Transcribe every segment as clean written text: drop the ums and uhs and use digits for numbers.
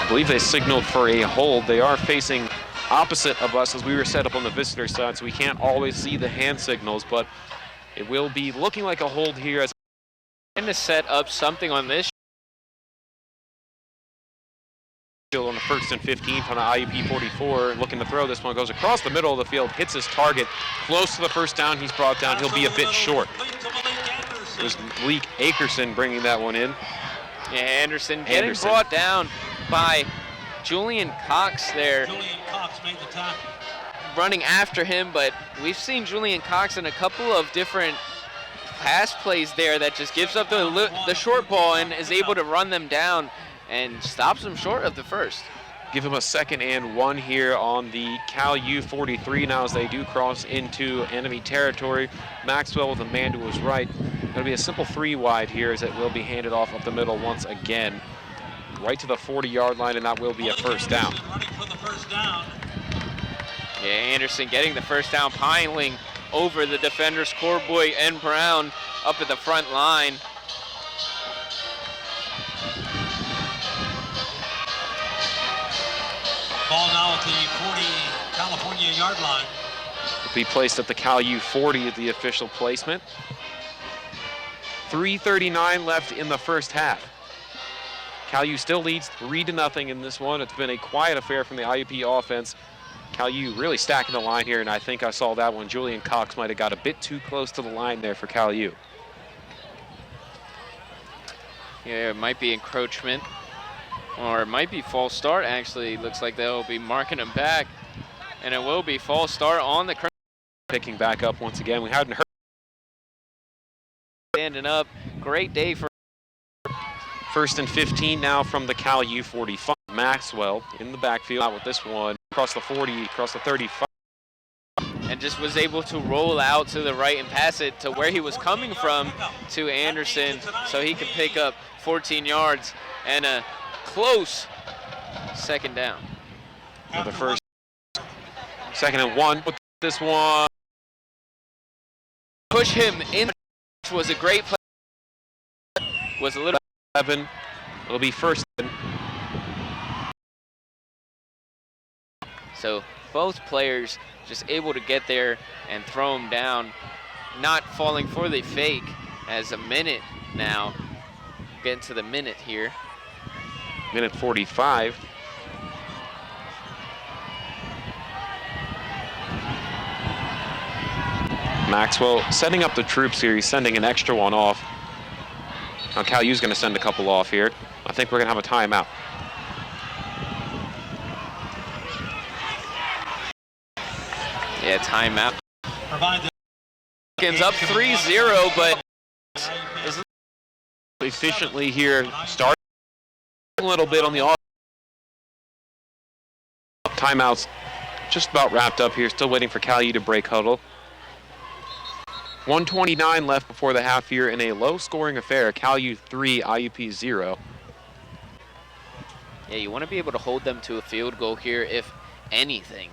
I believe they signaled for a hold. They are facing opposite of us as we were set up on the visitor side, so we can't always see the hand signals, but it will be looking like a hold here as trying to set up something on this on the 1st and 15 from the IUP 44, looking to throw. This one goes across the middle of the field, hits his target, close to the first down. He's brought down. He'll be a bit short. It was Malik Akerson bringing that one in. Yeah, Anderson getting brought down by Julian Cox there. Julian Cox made the tackle. Running after him, but we've seen Julian Cox in a couple of different pass plays there that just gives up the short ball and is able to run them down and stops them short of the first. Give him a 2nd and 1 here on the Cal U 43 now as they do cross into enemy territory. Maxwell with a man to his right. It'll be a simple 3 wide here as it will be handed off up the middle once again. Right to the 40-yard line, and that will be a first down. Running for the first down. Yeah, Anderson getting the first down, piling over the defenders, Corboy and Brown up at the front line. Ball now at the 40 California yard line. Will be placed at the Cal U 40 at the official placement. 3:39 left in the first half. Cal U still leads 3-0 in this one. It's been a quiet affair from the IUP offense. Cal U really stacking the line here, and I think I saw that one. Julian Cox might have got a bit too close to the line there for Cal U. Yeah, it might be encroachment, or it might be false start, actually. Looks like they'll be marking him back, and it will be false start on the picking back up once again. We hadn't heard. Standing up, great day for 1st and 15 now from the Cal U 45. Maxwell in the backfield out with this one, across the 40, across the 35. And just was able to roll out to the right and pass it to where he was coming from to Anderson so he could pick up 14 yards and a close 2nd down. The first, 2nd and 1 with this one. Push him in, which was a great play. Was a little 11. It'll be 1st. So both players just able to get there and throw him down, not falling for the fake as a minute now. Getting to the minute here. Minute 45. Maxwell setting up the troops here. He's sending an extra one off. Now Cal U's going to send a couple off here. I think we're going to have a timeout. Yeah, timeout. Vulcan's up 3-0, but is efficiently here. Starting a little bit on the off. Timeouts just about wrapped up here. Still waiting for Cal U to break huddle. 1:29 left before the half here in a low-scoring affair. Cal U 3, IUP 0. Yeah, you want to be able to hold them to a field goal here, if anything.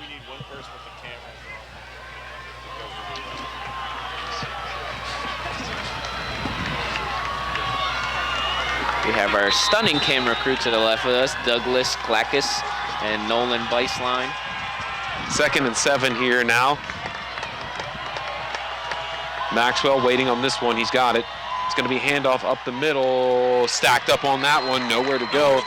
We need one person with the camera. We have our stunning camera crew to the left of us, Douglas Klakis and Nolan Beislein. 2nd and 7 here now. Maxwell waiting on this one. He's got it. It's going to be handoff up the middle. Stacked up on that one. Nowhere to go.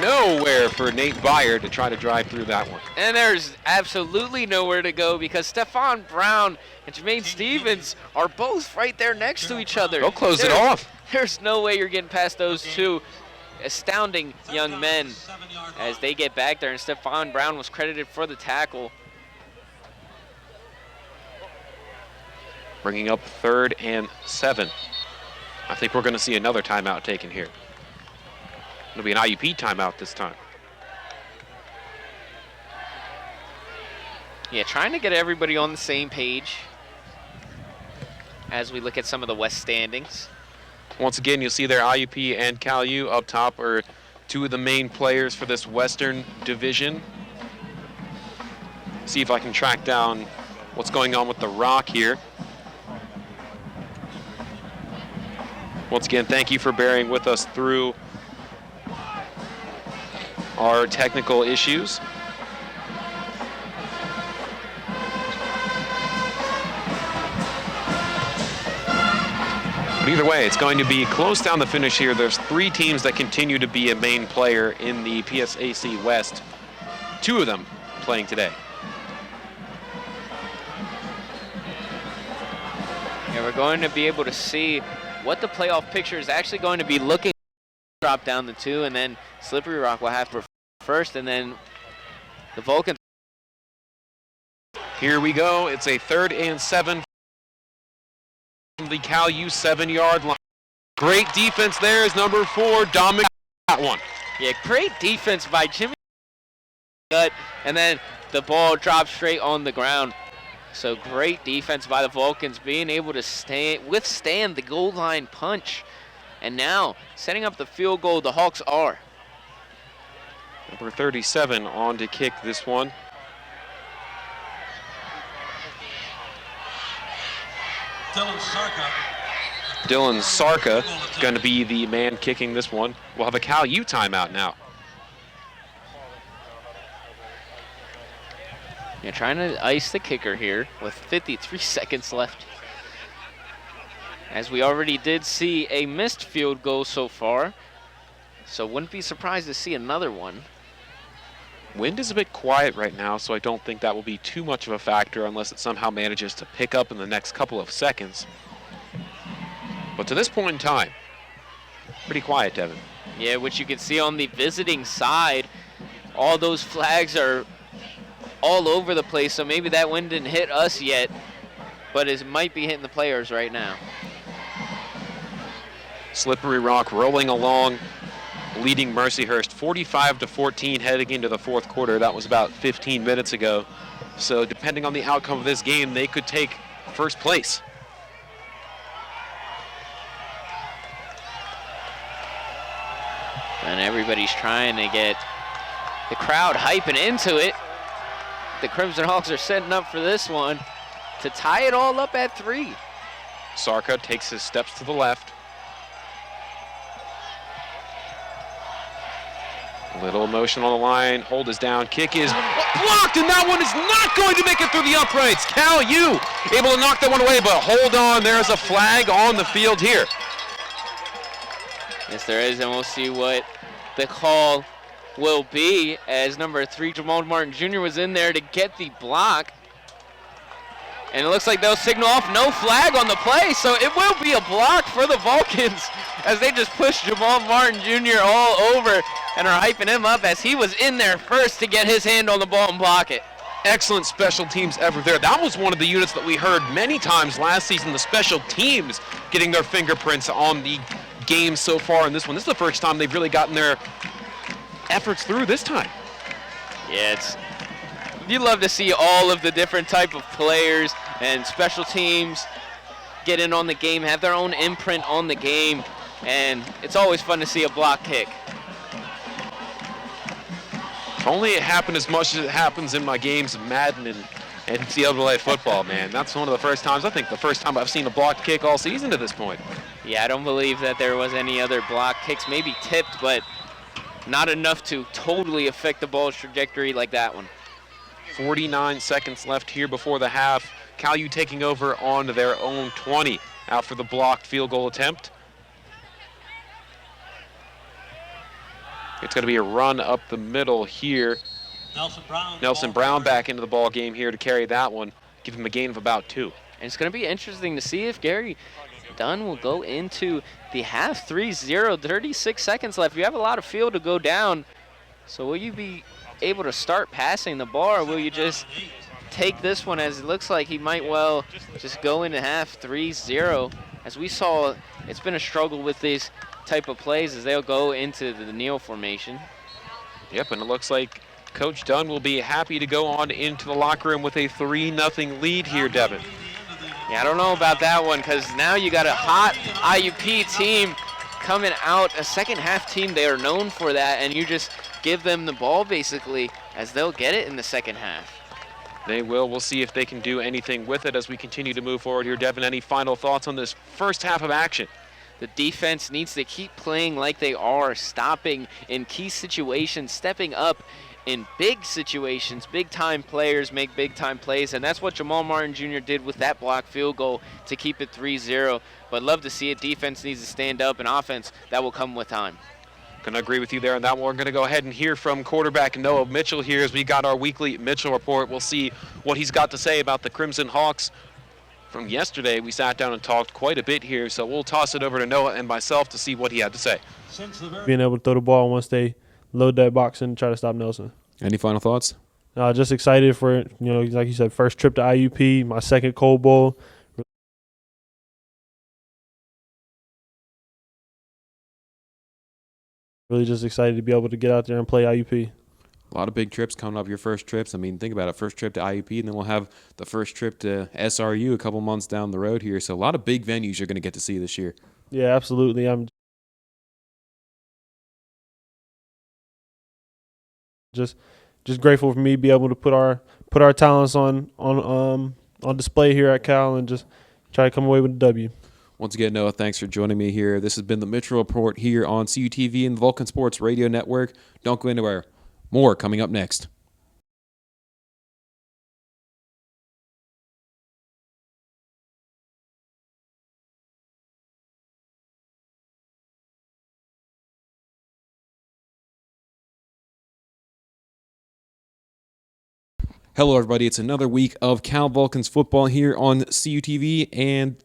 Nowhere for Nate Byer to try to drive through that one. And there's absolutely nowhere to go because Stephon Brown and Jermaine Stevens are both right there next to each other. They'll close it off. There's no way you're getting past those two astounding young men as they get back there, and Stephon Brown was credited for the tackle. Bringing up 3rd and 7. I think we're going to see another timeout taken here. It'll be an IUP timeout this time. Yeah, trying to get everybody on the same page as we look at some of the West standings. Once again, you'll see there IUP and Cal U up top are two of the main players for this Western division. See if I can track down what's going on with the Rock here. Once again, thank you for bearing with us through our technical issues. But either way, it's going to be close down the finish here. There's 3 teams that continue to be a main player in the PSAC West. 2 of them playing today. Yeah, we're going to be able to see what the playoff picture is actually going to be looking. Drop down the 2, and then Slippery Rock will have for first, and then the Vulcan. Here we go. It's a 3rd and 7 from the Cal U 7-yard line. Great defense there is number 4, Dominic. That one. Yeah, great defense by Jimmy. And then the ball drops straight on the ground. So great defense by the Vulcans, being able to withstand the goal line punch. And now, setting up the field goal, the Hawks are. Number 37 on to kick this one. Dylan Sarka going to be the man kicking this one. We'll have a Cal U timeout now. Yeah, trying to ice the kicker here with 53 seconds left. As we already did see a missed field goal so far, so wouldn't be surprised to see another one. Wind is a bit quiet right now, so I don't think that will be too much of a factor unless it somehow manages to pick up in the next couple of seconds. But to this point in time, pretty quiet, Devin. Yeah, which you can see on the visiting side, all those flags are all over the place, so maybe that wind didn't hit us yet, but it might be hitting the players right now. Slippery Rock rolling along, leading Mercyhurst 45-14 heading into the 4th quarter. That was about 15 minutes ago. So depending on the outcome of this game, they could take first place. And everybody's trying to get the crowd hyping into it. The Crimson Hawks are setting up for this one to tie it all up at 3. Sarka takes his steps to the left. Little motion on the line, hold is down, kick is blocked, and that one is not going to make it through the uprights. Cal U able to knock that one away, but hold on, there's a flag on the field here. Yes, there is, and we'll see what the call will be, as number 3, Jamal Martin Jr. was in there to get the block. And it looks like they'll signal off no flag on the play, so it will be a block for the Vulcans as they just push Jamal Martin Jr. all over and are hyping him up as he was in there first to get his hand on the ball and block it. Excellent special teams effort there. That was one of the units that we heard many times last season, the special teams getting their fingerprints on the game so far in this one. This is the first time they've really gotten their efforts through this time. Yeah, you'd love to see all of the different type of players and special teams get in on the game, have their own imprint on the game, and it's always fun to see a block kick. If only it happened as much as it happens in my games of Madden and NCAA football, man. That's one of the first times, I think the first time I've seen a block kick all season to this point. Yeah, I don't believe that there was any other block kicks, maybe tipped, but not enough to totally affect the ball's trajectory like that one. 49 seconds left here before the half. Cal U taking over on their own 20 out for the blocked field goal attempt. It's going to be a run up the middle here. Nelson Brown back into the ball game here to carry that one, give him a gain of about 2. And it's going to be interesting to see if Gary Dunn will go into the half 3-0, 36 seconds left. You have a lot of field to go down, so will you be able to start passing the ball, or will you just take this one, as it looks like he might well just go into half 3-0? As we saw, it's been a struggle with these type of plays as they'll go into the kneel formation. Yep, and it looks like Coach Dunn will be happy to go on into the locker room with a 3-0 lead here, Devin. Yeah, I don't know about that one, because now you got a hot IUP team coming out, a second half team. They are known for that, and you just give them the ball basically, as they'll get it in the second half. They will. We'll see if they can do anything with it as we continue to move forward here. Devin, any final thoughts on this first half of action? The defense needs to keep playing like they are, stopping in key situations, stepping up in big situations. Big-time players make big-time plays, and that's what Jamal Martin Jr. did with that blocked field goal to keep it 3-0. But love to see it. Defense needs to stand up, and offense, that will come with time. Going to agree with you there on that one. We're going to go ahead and hear from quarterback Noah Mitchell here as we got our weekly Mitchell report. We'll see what he's got to say about the Crimson Hawks. From yesterday, we sat down and talked quite a bit here, so we'll toss it over to Noah and myself to see what he had to say. Being able to throw the ball once they load that box and try to stop Nelson. Any final thoughts? Just excited for, like you said, first trip to IUP, my second Cold Bowl. Really just excited to be able to get out there and play IUP. A lot of big trips coming up, your first trips. I mean, think about it, first trip to IUP, and then we'll have the first trip to SRU a couple months down the road here. So a lot of big venues you're going to get to see this year. Yeah, absolutely. I'm just grateful for me to be able to put our talents on display here at Cal and just try to come away with a W. Once again, Noah, thanks for joining me here. This has been the Mitchell Report here on CUTV and the Vulcan Sports Radio Network. Don't go anywhere. More coming up next. Hello, everybody. It's another week of Cal Vulcans football here on CUTV and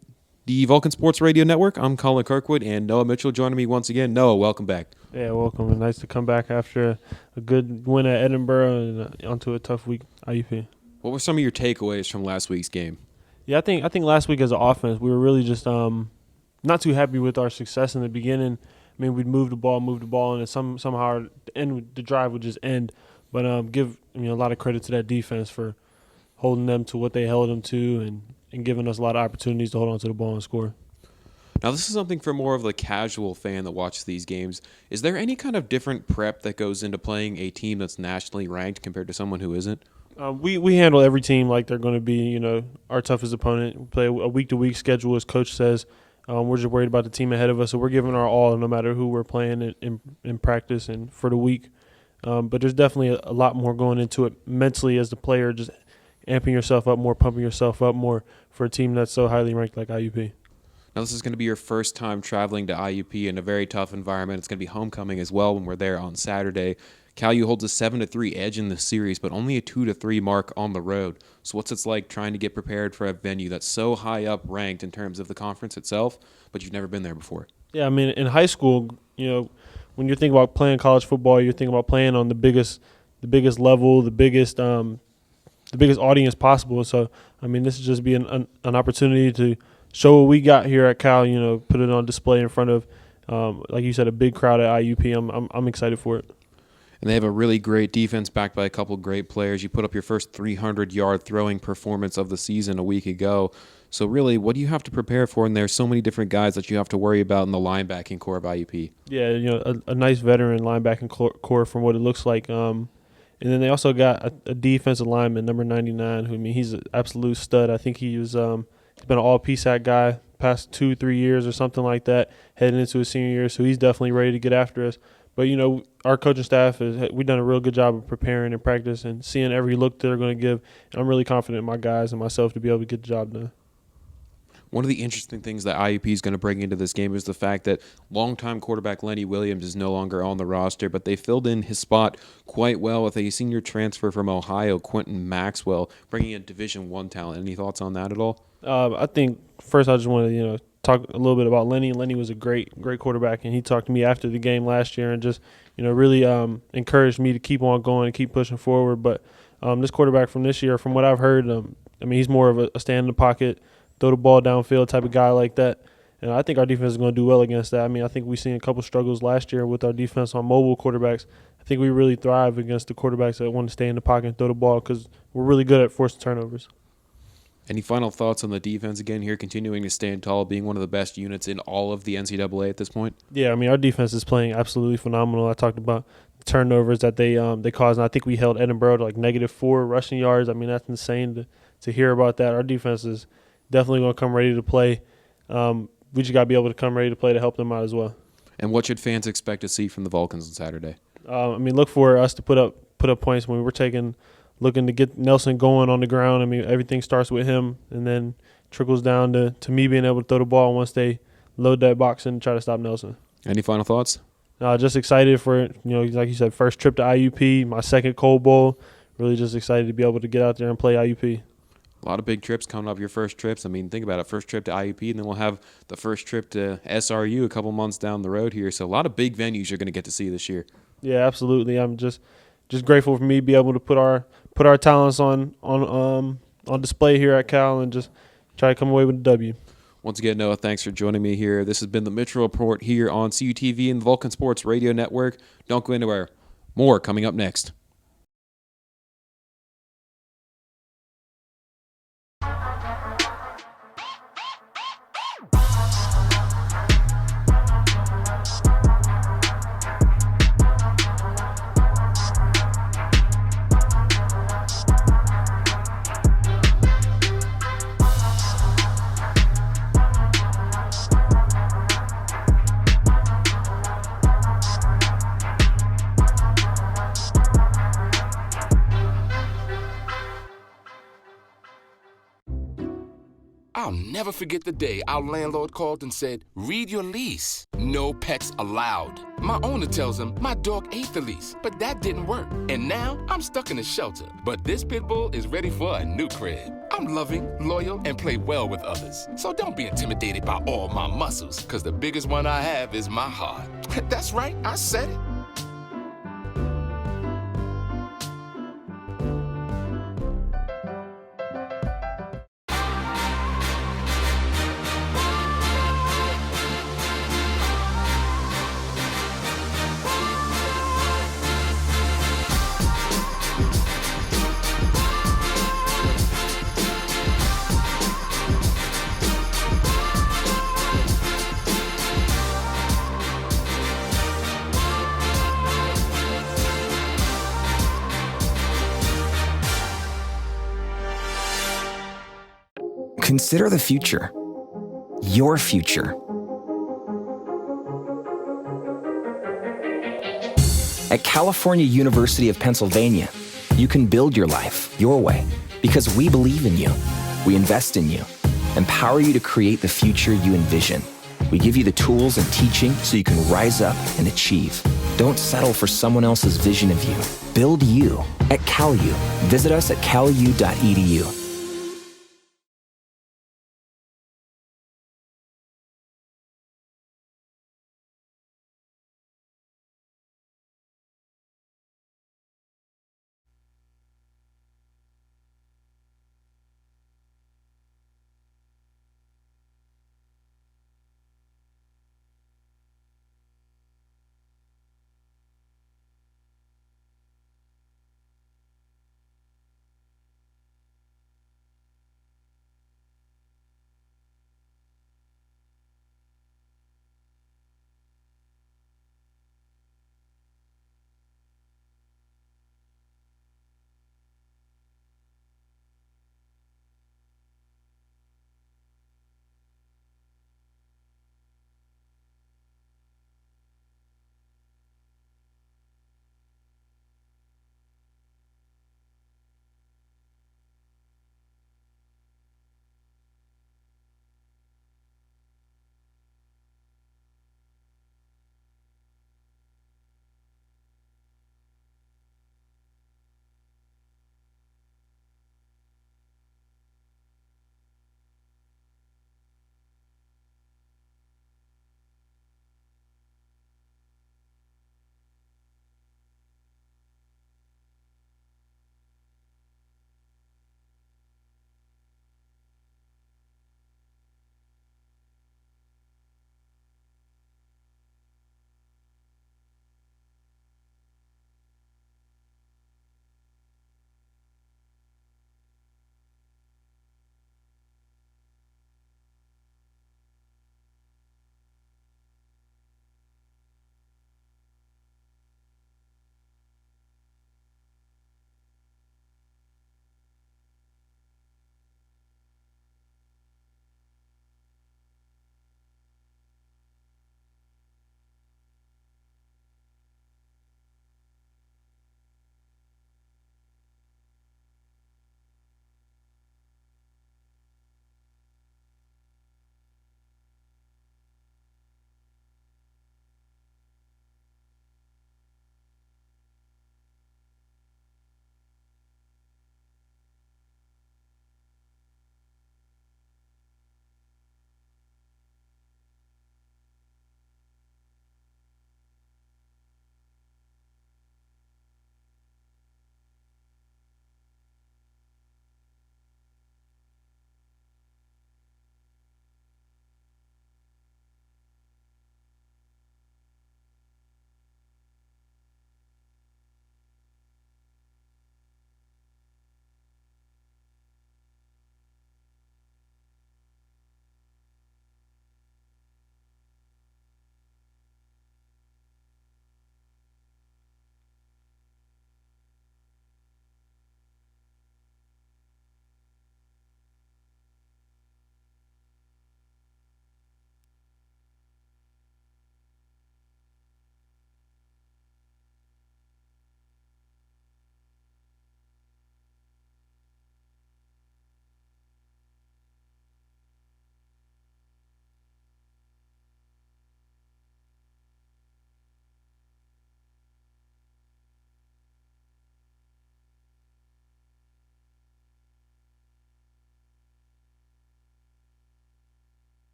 the Vulcan Sports Radio Network. I'm Colin Kirkwood, and Noah Mitchell joining me once again. Noah, welcome back. Yeah, welcome. Nice to come back after a good win at Edinburgh and onto a tough week IUP. What were some of your takeaways from last week's game? Yeah, I think last week as an offense, we were really just not too happy with our success in the beginning. I mean, we'd move the ball, and then somehow the drive would just end. But give a lot of credit to that defense for holding them to what they held them to and giving us a lot of opportunities to hold on to the ball and score. Now, this is something for more of the casual fan that watches these games. Is there any kind of different prep that goes into playing a team that's nationally ranked compared to someone who isn't? We handle every team like they're going to be, our toughest opponent. We play a week-to-week schedule, as Coach says. We're just worried about the team ahead of us, so we're giving our all no matter who we're playing in practice and for the week. But there's definitely a lot more going into it mentally as the player, just amping yourself up more, pumping yourself up more for a team that's so highly ranked like IUP. Now, this is going to be your first time traveling to IUP in a very tough environment. It's going to be homecoming as well when we're there on Saturday. Cal U holds a 7-3 edge in this series, but only a 2-3 mark on the road. So what's it like trying to get prepared for a venue that's so high up ranked in terms of the conference itself, but you've never been there before? Yeah, I mean, in high school, when you're thinking about playing college football, you're thinking about playing on the biggest level, the biggest audience possible. So, I mean, this is just be an opportunity to show what we got here at Cal. Put it on display in front of, like you said, a big crowd at IUP. I'm excited for it. And they have a really great defense backed by a couple great players. You put up your first 300-yard throwing performance of the season a week ago. So really, what do you have to prepare for? And there's so many different guys that you have to worry about in the linebacking core of IUP. Yeah, a nice veteran linebacking core from what it looks like. And then they also got a defensive lineman, number 99, who, he's an absolute stud. I think he's been an all-PSAC guy past 2-3 years or something like that, heading into his senior year. So he's definitely ready to get after us. But, our coaching staff, we've done a real good job of preparing and practice and seeing every look they're going to give. And I'm really confident in my guys and myself to be able to get the job done. One of the interesting things that IUP is going to bring into this game is the fact that longtime quarterback Lenny Williams is no longer on the roster, but they filled in his spot quite well with a senior transfer from Ohio, Quentin Maxwell, bringing in Division I talent. Any thoughts on that at all? I think first I just want to talk a little bit about Lenny. Lenny was a great quarterback, and he talked to me after the game last year and just really encouraged me to keep on going and keep pushing forward. But this quarterback from this year, from what I've heard, he's more of a stand in the pocket, throw the ball downfield type of guy like that. And I think our defense is going to do well against that. I think we've seen a couple struggles last year with our defense on mobile quarterbacks. I think we really thrive against the quarterbacks that want to stay in the pocket and throw the ball because we're really good at forcing turnovers. Any final thoughts on the defense again here, continuing to stand tall, being one of the best units in all of the NCAA at this point? Yeah, our defense is playing absolutely phenomenal. I talked about the turnovers that they caused, and I think we held Edinburgh to -4 rushing yards. That's insane to hear about that. Our defense is definitely going to come ready to play. we just got to be able to come ready to play to help them out as well. And what should fans expect to see from the Vulcans on Saturday? I mean, look for us to put up points when we're looking to get Nelson going on the ground. I mean, everything starts with him and then trickles down to me being able to throw the ball once they load that box and try to stop Nelson. Any final thoughts? Just excited for, like you said, first trip to IUP, my second Cold Bowl. Really just excited to be able to get out there and play IUP. A lot of big trips coming up, your first trips. I mean, think about it, first trip to IUP, and then we'll have the first trip to SRU a couple months down the road here. So a lot of big venues you're going to get to see this year. Yeah, absolutely. I'm just grateful for me to be able to put our talents on display here at Cal and just try to come away with a W. Once again, Noah, thanks for joining me here. This has been the Mitchell Report here on CUTV and the Vulcan Sports Radio Network. Don't go anywhere. More coming up next. I'll never forget the day our landlord called and said, "Read your lease. No pets allowed." My owner tells him my dog ate the lease, but that didn't work. And now I'm stuck in a shelter. But this pit bull is ready for a new crib. I'm loving, loyal, and play well with others. So don't be intimidated by all my muscles, because the biggest one I have is my heart. That's right, I said it. Consider the future. Your future. At California University of Pennsylvania, you can build your life your way because we believe in you. We invest in you, empower you to create the future you envision. We give you the tools and teaching so you can rise up and achieve. Don't settle for someone else's vision of you. Build you at CalU. Visit us at calu.edu.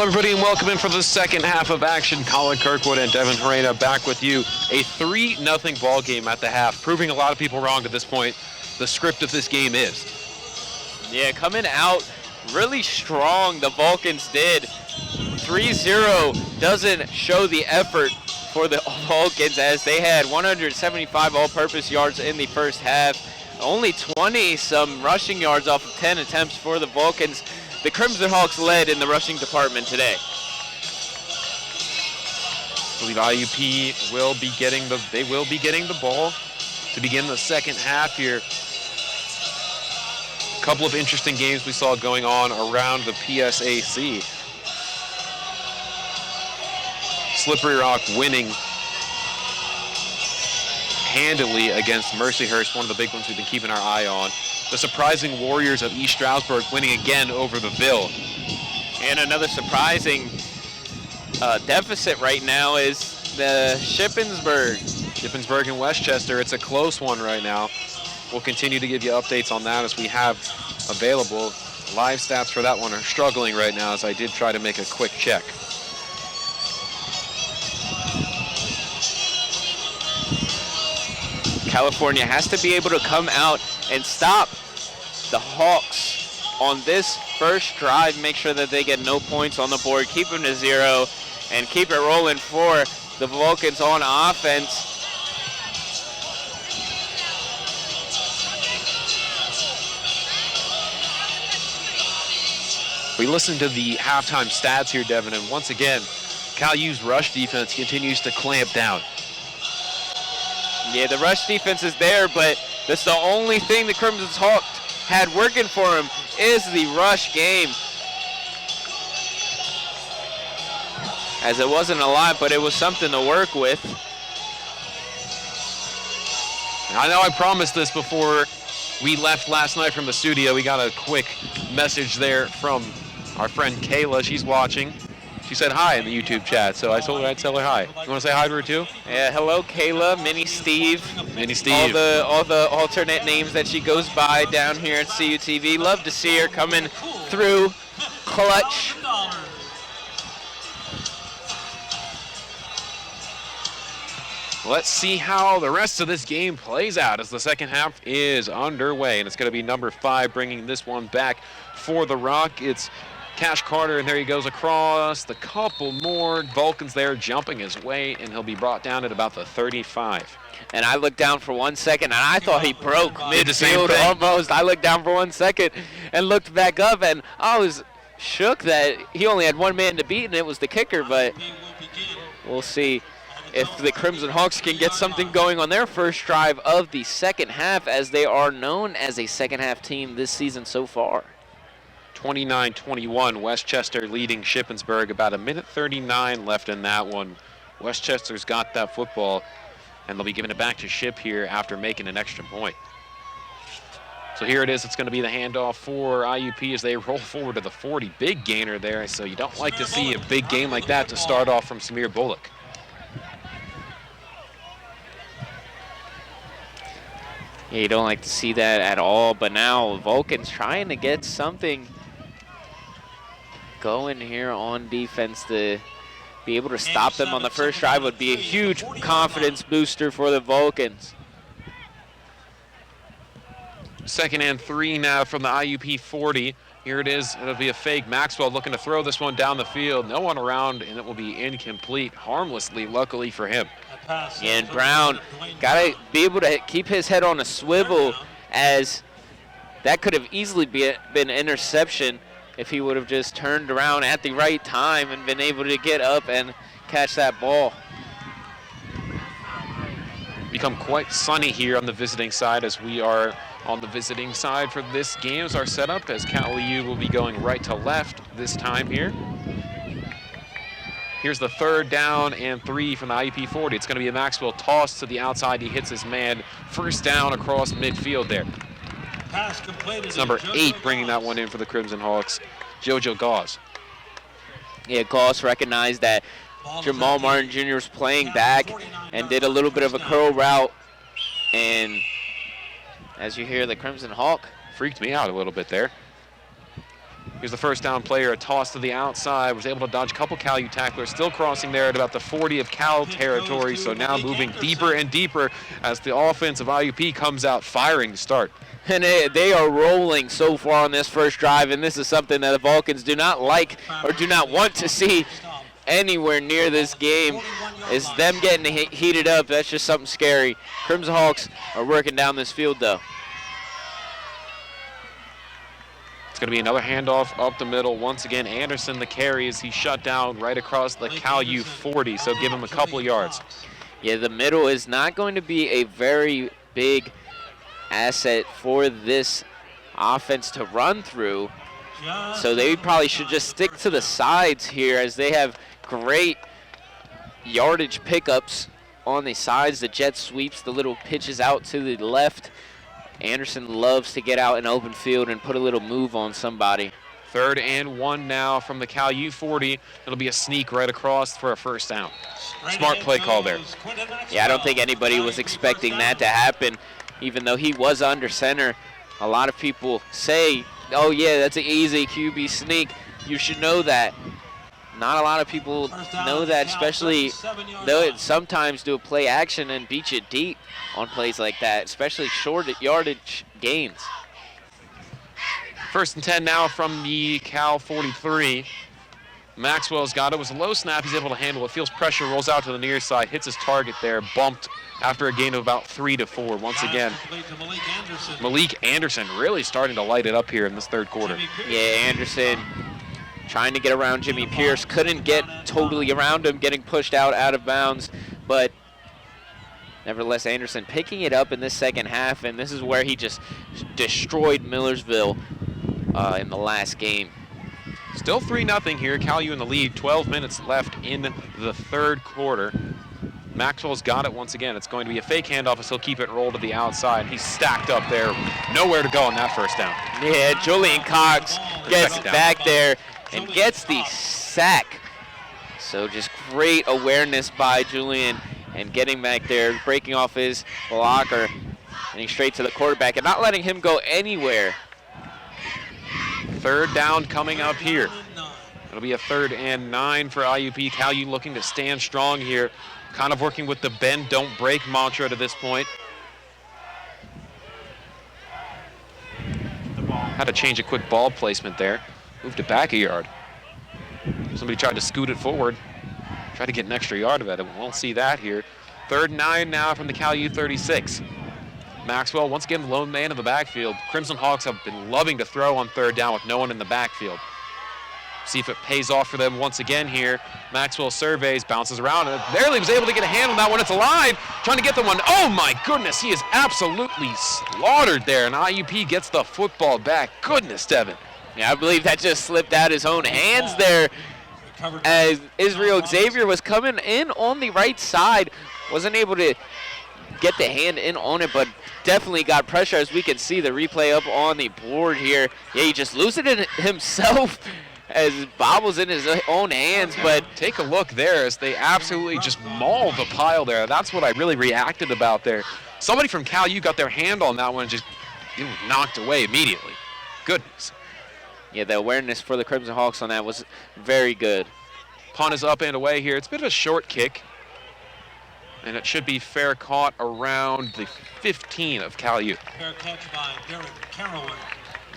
everybody, and welcome in for the second half of action. Colin Kirkwood and Devin Herrera back with you. A 3-0 ball game at the half, proving a lot of people wrong at this point. The script of this game is. Yeah, coming out really strong, the Vulcans did. 3-0 doesn't show the effort for the Vulcans, as they had 175 all-purpose yards in the first half. Only 20-some rushing yards off of 10 attempts for the Vulcans. The Crimson Hawks led in the rushing department today. I believe IUP will be getting the ball to begin the second half here. A couple of interesting games we saw going on around the PSAC. Slippery Rock winning handily against Mercyhurst, one of the big ones we've been keeping our eye on. The surprising Warriors of East Stroudsburg winning again over the Ville. And another surprising deficit right now is the Shippensburg. Shippensburg and Westchester, it's a close one right now. We'll continue to give you updates on that as we have available. Live stats for that one are struggling right now, as I did try to make a quick check. California has to be able to come out and stop the Hawks on this first drive, make sure that they get no points on the board, keep them to 0, and keep it rolling for the Vulcans on offense. We listened to the halftime stats here, Devin, and once again, Cal U's rush defense continues to clamp down. Yeah, the rush defense is there, but that's the only thing the Crimson Hawks had working for him is the rush game. As it wasn't a lot, but it was something to work with. I know I promised this before we left last night from the studio. We got a quick message there from our friend Kayla. She's watching. She said hi in the YouTube chat, so I told her I'd tell her hi. You want to say hi to her too? Yeah, hello Kayla, Mini Steve. Mini Steve. All the alternate names that she goes by down here at CUTV. Love to see her coming through clutch. Let's see how the rest of this game plays out as the second half is underway, and it's going to be number 5 bringing this one back for the Rock. It's Cash Carter, and there he goes across. The couple more Vulcans there jumping his way, and he'll be brought down at about the 35. And I looked down for 1 second, and I thought he broke midfield almost. I looked down for 1 second and looked back up, and I was shook that he only had one man to beat, and it was the kicker. But we'll see if the Crimson Hawks can get something going on their first drive of the second half, as they are known as a second half team this season so far. 29-21, Westchester leading Shippensburg. About 1:39 left in that one. Westchester's got that football, and they'll be giving it back to Ship here after making an extra point. So here it is. It's going to be the handoff for IUP as they roll forward to the 40. Big gainer there, so you don't like to see a big gain like that to start off from Samir Bullock. Yeah, you don't like to see that at all, but now Vulcan's trying to get something going here on defense. To be able to stop them on the first drive would be a huge confidence booster for the Vulcans. 2nd and 3 now from the IUP 40. Here it is. It'll be a fake. Maxwell looking to throw this one down the field. No one around, and it will be incomplete, harmlessly, luckily for him. And Brown got to be able to keep his head on a swivel, as that could have easily been an interception if he would have just turned around at the right time and been able to get up and catch that ball. Become quite sunny here on the visiting side, as we are on the visiting side for this game as our setup, as Cal U will be going right to left this time here. Here's the 3rd down and 3 from the IUP 40. It's going to be a Maxwell toss to the outside. He hits his man. First down across midfield there. It's number 8 bringing that one in for the Crimson Hawks, JoJo Gauze. Yeah, Gauze recognized that Jamal Martin Jr. was playing back and did a little bit of a curl route. And as you hear, the Crimson Hawk freaked me out a little bit there. Here's the first down player, a toss to the outside, was able to dodge a couple Cal U tacklers, still crossing there at about the 40 of Cal territory, so now moving deeper and deeper as the offense of IUP comes out firing to start. And they are rolling so far on this first drive, and this is something that the Vulcans do not like or do not want to see anywhere near this game, is them getting heated up. That's just something scary. Crimson Hawks are working down this field, though. It's going to be another handoff up the middle. Once again, Anderson the carry as he shut down right across the Cal U 40, so give him a couple of yards. Yeah, the middle is not going to be a very big asset for this offense to run through, so they probably should just stick to the sides here, as they have great yardage pickups on the sides, the jet sweeps, the little pitches out to the left. Anderson loves to get out in open field and put a little move on somebody. 3rd and 1 now from the Cal U 40. It'll be a sneak right across for a first down. Smart play call there. Yeah, I don't think anybody was expecting that to happen, even though he was under center. A lot of people say, oh yeah, that's an easy QB sneak. You should know that. Not a lot of people know that, especially though it sometimes do a play action and beat you deep on plays like that, especially short yardage gains. 1st and 10 now from the Cal 43. Maxwell's got it. It was a low snap. He's able to handle it. Feels pressure, rolls out to the near side, hits his target there, bumped after a gain of about 3 to 4. Once again, Malik Anderson really starting to light it up here in this 3rd quarter. Yeah, Anderson trying to get around Jimmy Pierce. Couldn't get totally around him, getting pushed out of bounds. But nevertheless, Anderson picking it up in this second half, and this is where he just destroyed Millersville in the last game. Still 3-0 here. Cal U in the lead. 12 minutes left in the 3rd quarter. Maxwell's got it once again. It's going to be a fake handoff as he'll keep it rolled to the outside. He's stacked up there. Nowhere to go on that first down. Yeah, Julian Cox gets back there and gets the sack. So just great awareness by Julian and getting back there, breaking off his blocker, and he's straight to the quarterback and not letting him go anywhere. 3rd down coming up here. It'll be a 3rd and 9 for IUP. Cal U looking to stand strong here, kind of working with the bend, don't break mantra to this point. Had to change a quick ball placement there. Moved it back a yard. Somebody tried to scoot it forward. Tried to get an extra yard of it. We won't see that here. 3rd and 9 now from the Cal U 36. Maxwell, once again, the lone man in the backfield. Crimson Hawks have been loving to throw on 3rd down with no one in the backfield. See if it pays off for them once again here. Maxwell surveys, bounces around, and barely was able to get a hand on that one. It's alive, trying to get the one. Oh my goodness, he is absolutely slaughtered there, and IUP gets the football back. Goodness, Devin. Yeah, I believe that just slipped out his own hands there, as Israel Xavier was coming in on the right side. Wasn't able to get the hand in on it, but definitely got pressure, as we can see the replay up on the board here. Yeah, he just loosened it himself as it bobbles in his own hands. But take a look there as they absolutely just mauled the pile there. That's what I really reacted about there. Somebody from Cal U got their hand on that one and just knocked away immediately. Goodness. Yeah, the awareness for the Crimson Hawks on that was very good. Punt is up and away here. It's a bit of a short kick, and it should be fair caught around the 15 of Cal U. Fair catch by Derek Caraway.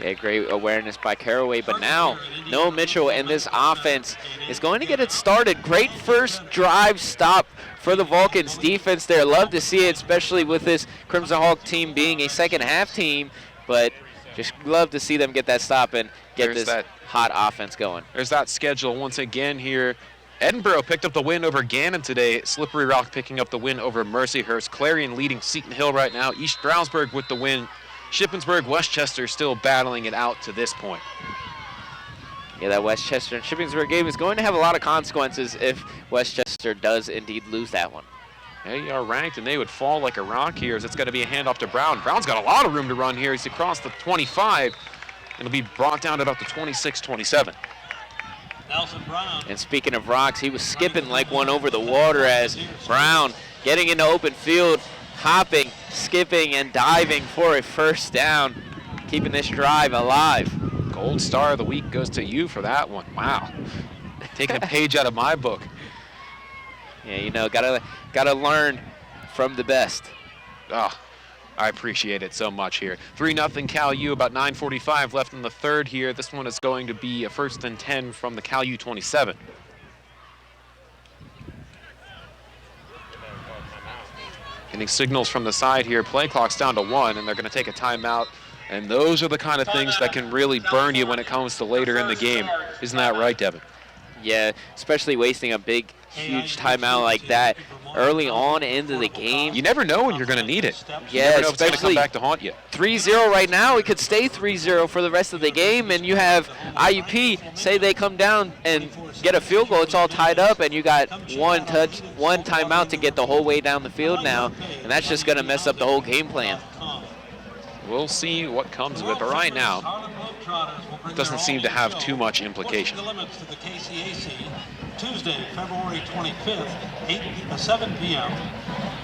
Yeah, great awareness by Caraway, but now Noah Mitchell and this offense is going to get it started. Great first drive stop for the Vulcans defense there. Love to see it, especially with this Crimson Hawk team being a second half team, but just love to see them get that stop and get this hot offense going. There's that schedule once again here. Edinburgh picked up the win over Gannon today. Slippery Rock picking up the win over Mercyhurst. Clarion leading Seton Hill right now. East Stroudsburg with the win. Shippensburg, Westchester still battling it out to this point. Yeah, that Westchester and Shippensburg game is going to have a lot of consequences if Westchester does indeed lose that one. They are ranked, and they would fall like a rock here as it's going to be a handoff to Brown. Brown's got a lot of room to run here. He's across the 25. It'll be brought down to about the 26-27. Nelson Brown. And speaking of rocks, he was skipping like one over the water as Brown getting into open field, hopping, skipping, and diving for a first down, keeping this drive alive. Gold Star of the Week goes to you for that one. Wow. Taking a page out of my book. Yeah, you know, gotta learn from the best. Oh, I appreciate it so much here. 3-0 Cal U, about 9:45 left in the third here. This one is going to be a 1st and 10 from the Cal U 27. Getting signals from the side here. Play clock's down to 1, and they're going to take a timeout. And those are the kind of things that can really burn you when it comes to later in the game. Isn't that right, Devin? Yeah, especially wasting a big, huge timeout like that early on into the game. You never know when you're going to need it. You Yeah, never know if it's going to come especially back to haunt you. 3-0 right now. It could stay 3-0 for the rest of the game, and you have IUP say they come down and get a field goal. It's all tied up, and you got one timeout to get the whole way down the field now, and that's just going to mess up the whole game plan. We'll see what comes of it, but right now, it doesn't seem to have too much implication. Tuesday, February 25th, 7 p.m.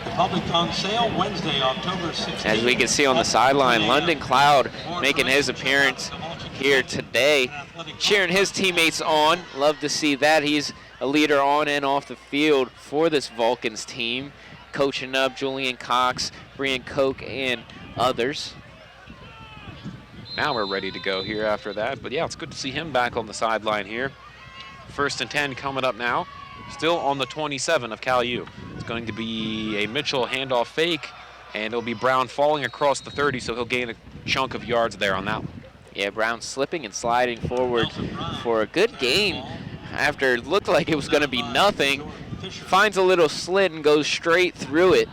The public on sale Wednesday, October 16th. As we can see on the sideline, London Cloud making his appearance here today, cheering his teammates on. Love to see that. He's a leader on and off the field for this Vulcans team, coaching up Julian Cox, Brian Koch, and others. Now we're ready to go here after that, but yeah, it's good to see him back on the sideline here. 1st and 10 coming up now. Still on the 27 of Cal U. It's going to be a Mitchell handoff fake, and it'll be Brown falling across the 30, so he'll gain a chunk of yards there on that one. Yeah, Brown slipping and sliding forward for a good gain after it looked like it was going to be nothing. Finds a little slit and goes straight through it.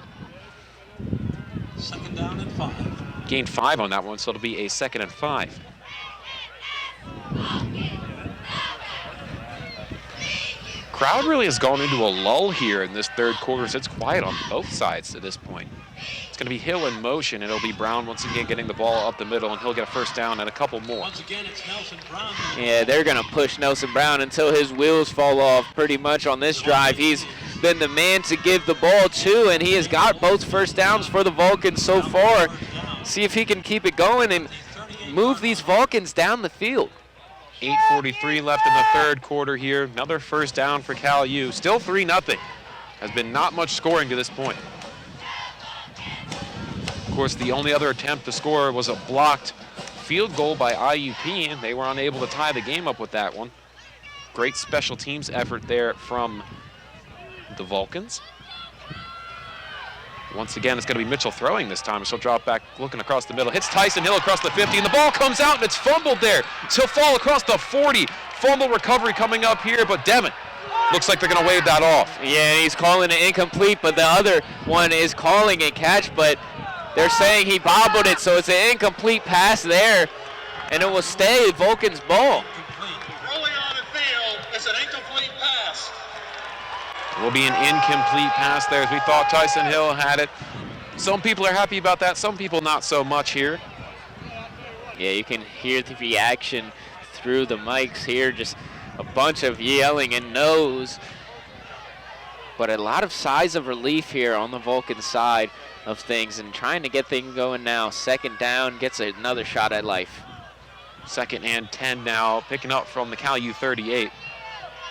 2nd down and 5. Gained 5 on that one, so it'll be a 2nd and 5. Crowd really has gone into a lull here in this third quarter, so it's quiet on both sides to this point. It's going to be Hill in motion, and it'll be Brown once again getting the ball up the middle, and he'll get a 1st down and a couple more. Once again, it's Nelson Brown. Yeah, they're going to push Nelson Brown until his wheels fall off pretty much on this drive. He's been the man to give the ball to, and he has got both 1st downs for the Vulcans so far. See if he can keep it going and move these Vulcans down the field. 8:43 left in the third quarter here. Another 1st down for Cal U. Still 3-0. Has been not much scoring to this point. Of course, the only other attempt to score was a blocked field goal by IUP, and they were unable to tie the game up with that one. Great special teams effort there from the Vulcans. Once again, it's going to be Mitchell throwing this time. She'll drop back, looking across the middle. Hits Tyson Hill across the 50, and the ball comes out, and it's fumbled there. So he'll fall across the 40. Fumble recovery coming up here, but Devin, looks like they're going to wave that off. Yeah, he's calling it incomplete, but the other one is calling a catch, but they're saying he bobbled it, so it's an incomplete pass there, and it will stay Vulcan's ball. Rolling on the field, it's an incomplete pass. It will be an incomplete pass there, as we thought Tyson Hill had it. Some people are happy about that, some people not so much here. Yeah, you can hear the reaction through the mics here, just a bunch of yelling and no's. But a lot of sighs of relief here on the Vulcan side of things and trying to get things going now. 2nd down, gets another shot at life. 2nd and 10 now, picking up from the Cal U 38.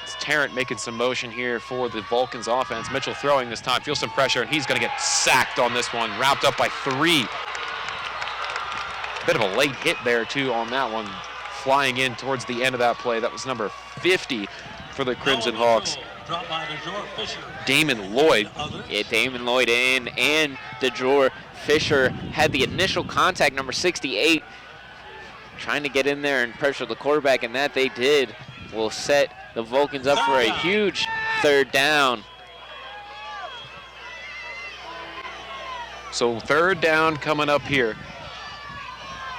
It's Tarrant making some motion here for the Vulcans offense. Mitchell throwing this time, feels some pressure, and he's going to get sacked on this one, wrapped up by 3. Bit of a late hit there, too, on that one, flying in towards the end of that play. That was number 50 for the Crimson Hawks. Damon Lloyd. Yeah, Damon Lloyd in, and DeJour Fisher had the initial contact, number 68, trying to get in there and pressure the quarterback, and that they did. Will set the Vulcans up for a huge 3rd down. So 3rd down coming up here.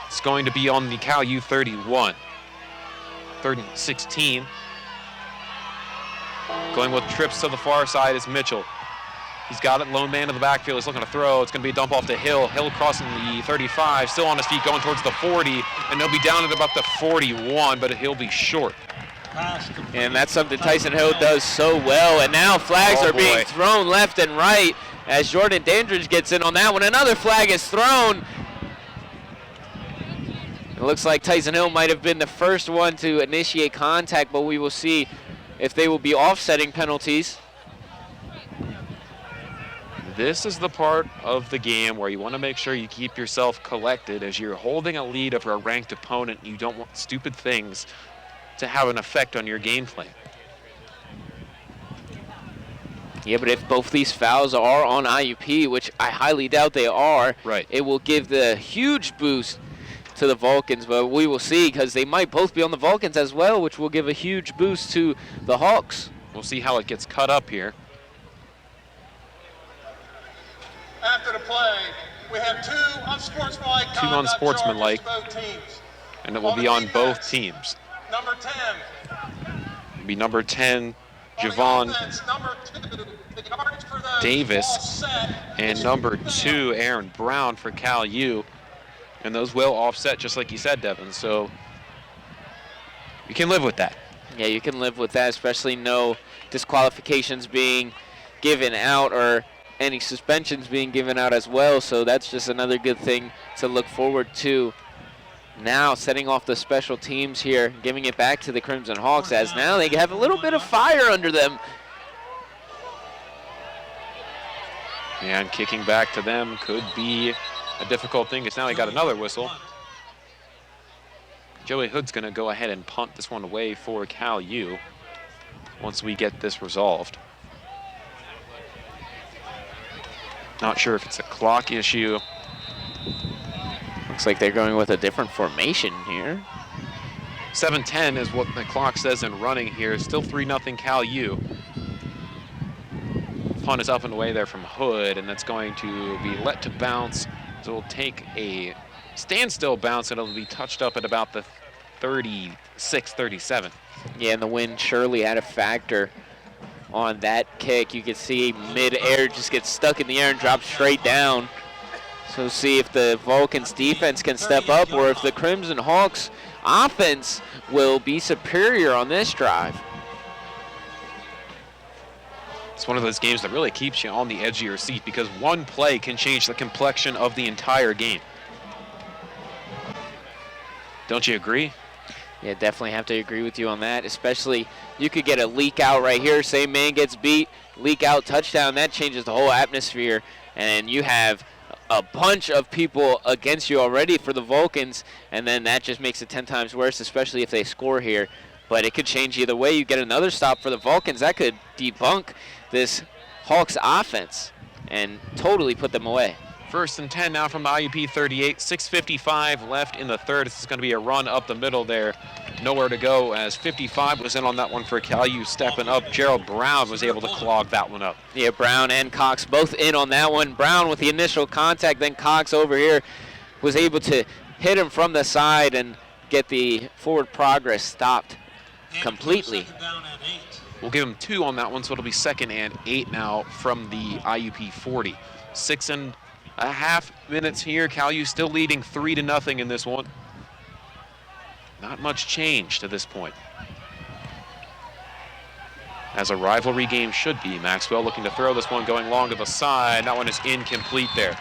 It's going to be on the Cal U 31. 3rd and 16. Going with trips to the far side is Mitchell. He's got it, lone man in the backfield. He's looking to throw. It's going to be a dump off to Hill. Hill crossing the 35, still on his feet, going towards the 40, and he'll be down at about the 41, but he'll be short. And that's something Tyson Hill does so well. And now flags are being thrown left and right as Jordan Dandridge gets in on that one. Another flag is thrown. It looks like Tyson Hill might have been the first one to initiate contact, but we will see if they will be offsetting penalties. This is the part of the game where you want to make sure you keep yourself collected as you're holding a lead over a ranked opponent. You don't want stupid things to have an effect on your game plan. Yeah, but if both these fouls are on IUP, which I highly doubt they are, right, it will give the huge boost to the Vulcans, but we will see because they might both be on the Vulcans as well, which will give a huge boost to the Hawks. We'll see how it gets cut up here. After the play, we have two unsportsmanlike charges to both teams. And it will be on both teams. Number 10. It'll be number 10, Javon Davis, and number 2, Aaron Brown for Cal U. And those will offset, just like you said, Devin. So you can live with that. Yeah, you can live with that, especially no disqualifications being given out or any suspensions being given out as well. So that's just another good thing to look forward to. Now setting off the special teams here, giving it back to the Crimson Hawks, as now they have a little bit of fire under them. And kicking back to them could be a difficult thing, because now he got another whistle. Joey Hood's going to go ahead and punt this one away for Cal U once we get this resolved. Not sure if it's a clock issue. Looks like they're going with a different formation here. 7:10 is what the clock says in running here. Still 3-0 Cal U. Punt is up and away there from Hood, and that's going to be let to bounce. So it'll take a standstill bounce, and it'll be touched up at about the 36, 37. Yeah, and the wind surely had a factor on that kick. You can see mid-air just gets stuck in the air and drops straight down. So see if the Vulcans defense can step up, or if the Crimson Hawks offense will be superior on this drive. It's one of those games that really keeps you on the edge of your seat, because one play can change the complexion of the entire game. Don't you agree? Yeah, definitely have to agree with you on that, especially you could get a leak out right here. Same man gets beat, leak out, touchdown. That changes the whole atmosphere, and you have a bunch of people against you already for the Vulcans, and then that just makes it 10 times worse, especially if they score here. But it could change either way. You get another stop for the Vulcans. That could debunk this Hawks offense and totally put them away. 1st and 10 now from the IUP 38. 6:55 left in the third. This is going to be a run up the middle there. Nowhere to go, as 55 was in on that one for Cal U stepping up. Gerald Brown was able to clog that one up. Yeah, Brown and Cox both in on that one. Brown with the initial contact, then Cox over here was able to hit him from the side and get the forward progress stopped completely. We'll give him 2 on that one, so it'll be 2nd and 8 now from the IUP 40. 6.5 minutes here. Cal U still leading 3-0 in this one. Not much change to this point, as a rivalry game should be. Maxwell looking to throw this one, going long to the side. That one is incomplete there.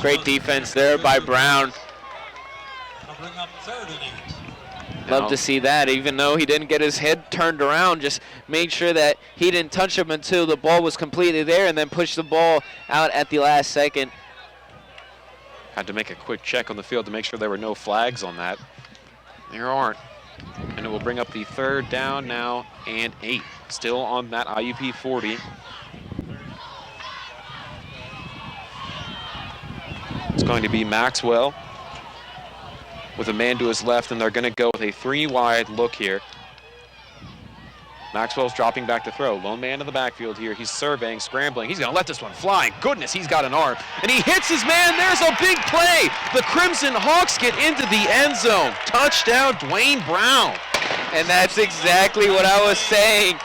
Great defense there by Brown. Love to see that, even though he didn't get his head turned around, just made sure that he didn't touch him until the ball was completely there, and then pushed the ball out at the last second. Had to make a quick check on the field to make sure there were no flags on that. There aren't. And it will bring up the 3rd down now and 8. Still on that IUP 40. It's going to be Maxwell with a man to his left, and they're going to go with a 3-wide look here. Maxwell's dropping back to throw. Lone man in the backfield here. He's surveying, scrambling. He's going to let this one fly. Goodness, he's got an arm. And he hits his man. There's a big play. The Crimson Hawks get into the end zone. Touchdown, Dwayne Brown. And that's exactly what I was saying.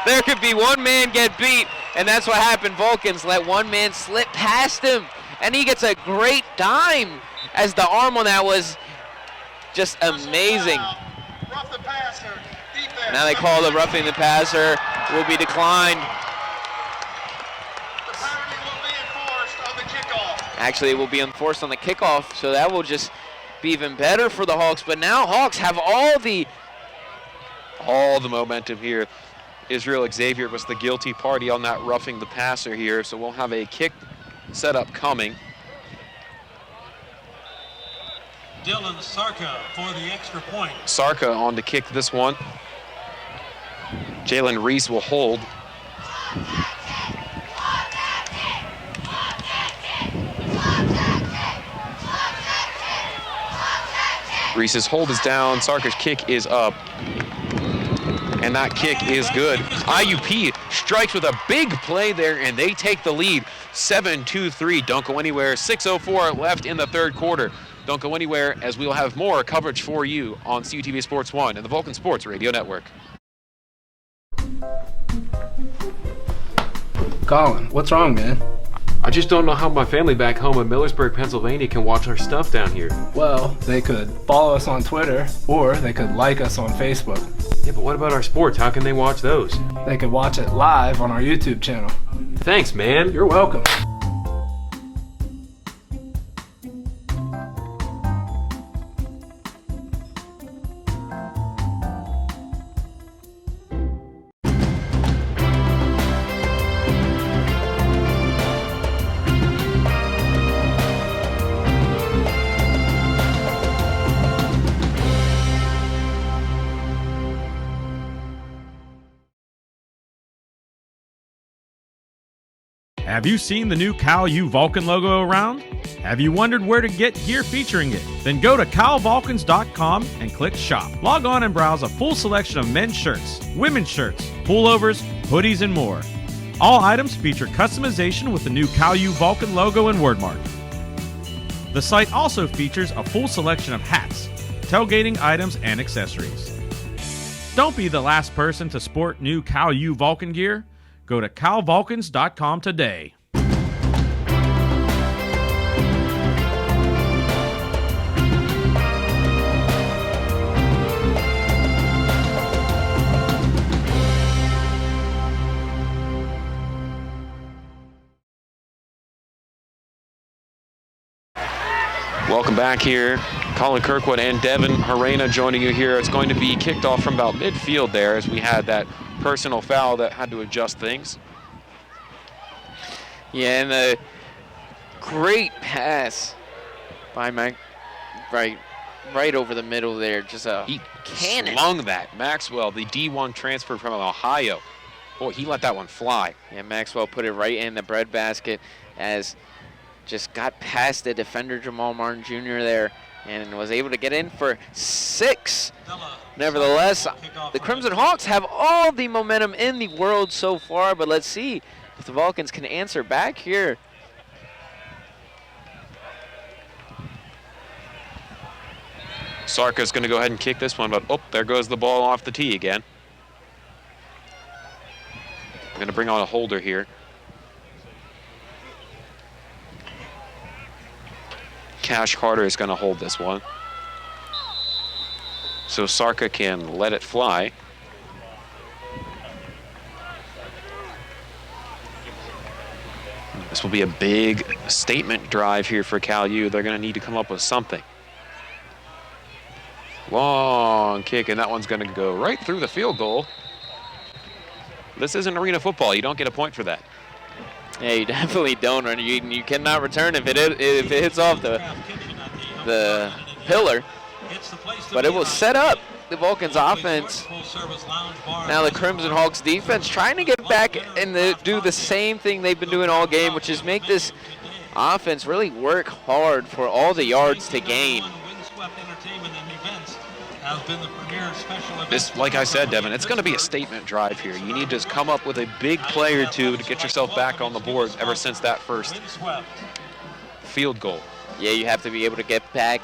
There could be one man get beat, and that's what happened. Vulcans let one man slip past him, and he gets a great dime, as the arm on that was just amazing. Now they call the roughing the passer, will be declined. The penalty will be enforced on the kickoff. Actually, it will be enforced on the kickoff, so that will just be even better for the Hawks, but now Hawks have all the momentum here. Israel Xavier was the guilty party on that roughing the passer here, so we'll have a kick setup coming. Dylan Sarka for the extra point. Sarka on to kick this one. Jalen Reese will hold. Reese's hold is down. Sarka's kick is up. And that kick is good. IUP strikes with a big play there, and they take the lead. 7-2-3. Don't go anywhere. 6:04 left in the third quarter. Don't go anywhere, as we'll have more coverage for you on CUTV Sports 1 and the Vulcan Sports Radio Network. Colin, what's wrong, man? I just don't know how my family back home in Millersburg, Pennsylvania can watch our stuff down here. Well, they could follow us on Twitter, or they could like us on Facebook. Yeah, but what about our sports? How can they watch those? They could watch it live on our YouTube channel. Thanks, man. You're welcome. Have you seen the new Cal U Vulcan logo around? Have you wondered where to get gear featuring it? Then go to calvulcans.com and click shop. Log on and browse a full selection of men's shirts, women's shirts, pullovers, hoodies, and more. All items feature customization with the new Cal U Vulcan logo and wordmark. The site also features a full selection of hats, tailgating items, and accessories. Don't be the last person to sport new Cal U Vulcan gear. Go to calvulcans.com today. Welcome back here. Colin Kirkwood and Devin Harena joining you here. It's going to be kicked off from about midfield there, as we had that personal foul that had to adjust things. Yeah, and a great pass by Mike, right over the middle there. Just a cannon. Slung that. Maxwell, the D1 transfer from Ohio. Boy, he let that one fly. Yeah, Maxwell put it right in the breadbasket, as just got past the defender Jamal Martin Jr. there and was able to get in for 6. Nevertheless, the Crimson Hawks have all the momentum in the world so far, but let's see if the Vulcans can answer back here. Sarka's going to go ahead and kick this one, but oh, there goes the ball off the tee again. I'm going to bring on a holder here. Cash Carter is going to hold this one. So Sarka can let it fly. This will be a big statement drive here for Cal U. They're going to need to come up with something. Long kick, and that one's going to go right through the field goal. This isn't arena football. You don't get a point for that. Yeah, you definitely don't. And you cannot return if it hits off the pillar. But it will set up the Vulcans offense. Now the Crimson Hawks defense trying to get back and do the same thing they've been doing all game, which is make this offense really work hard for all the yards to gain. This, like I said, Devin, it's going to be a statement drive here. You need to just come up with a big play or two to get yourself back on the board ever since that first field goal. Yeah, you have to be able to get back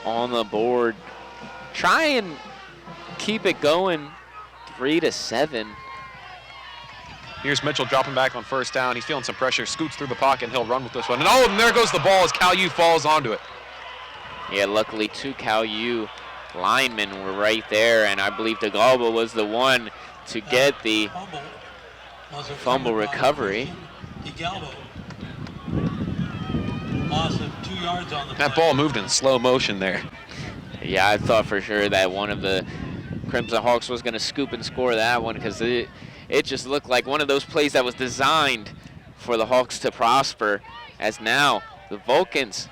on the board. Try and keep it going 3-7. Here's Mitchell dropping back on first down. He's feeling some pressure, scoots through the pocket, and he'll run with this one. And oh, and there goes the ball as Cal U falls onto it. Yeah, luckily 2 Cal U linemen were right there, and I believe DeGalba was the one to get the fumble recovery. Loss of 2 yards on the That play. ball moved in slow motion there. Yeah, I thought for sure that one of the Crimson Hawks was going to scoop and score that one because it just looked like one of those plays that was designed for the Hawks to prosper, as now the Vulcans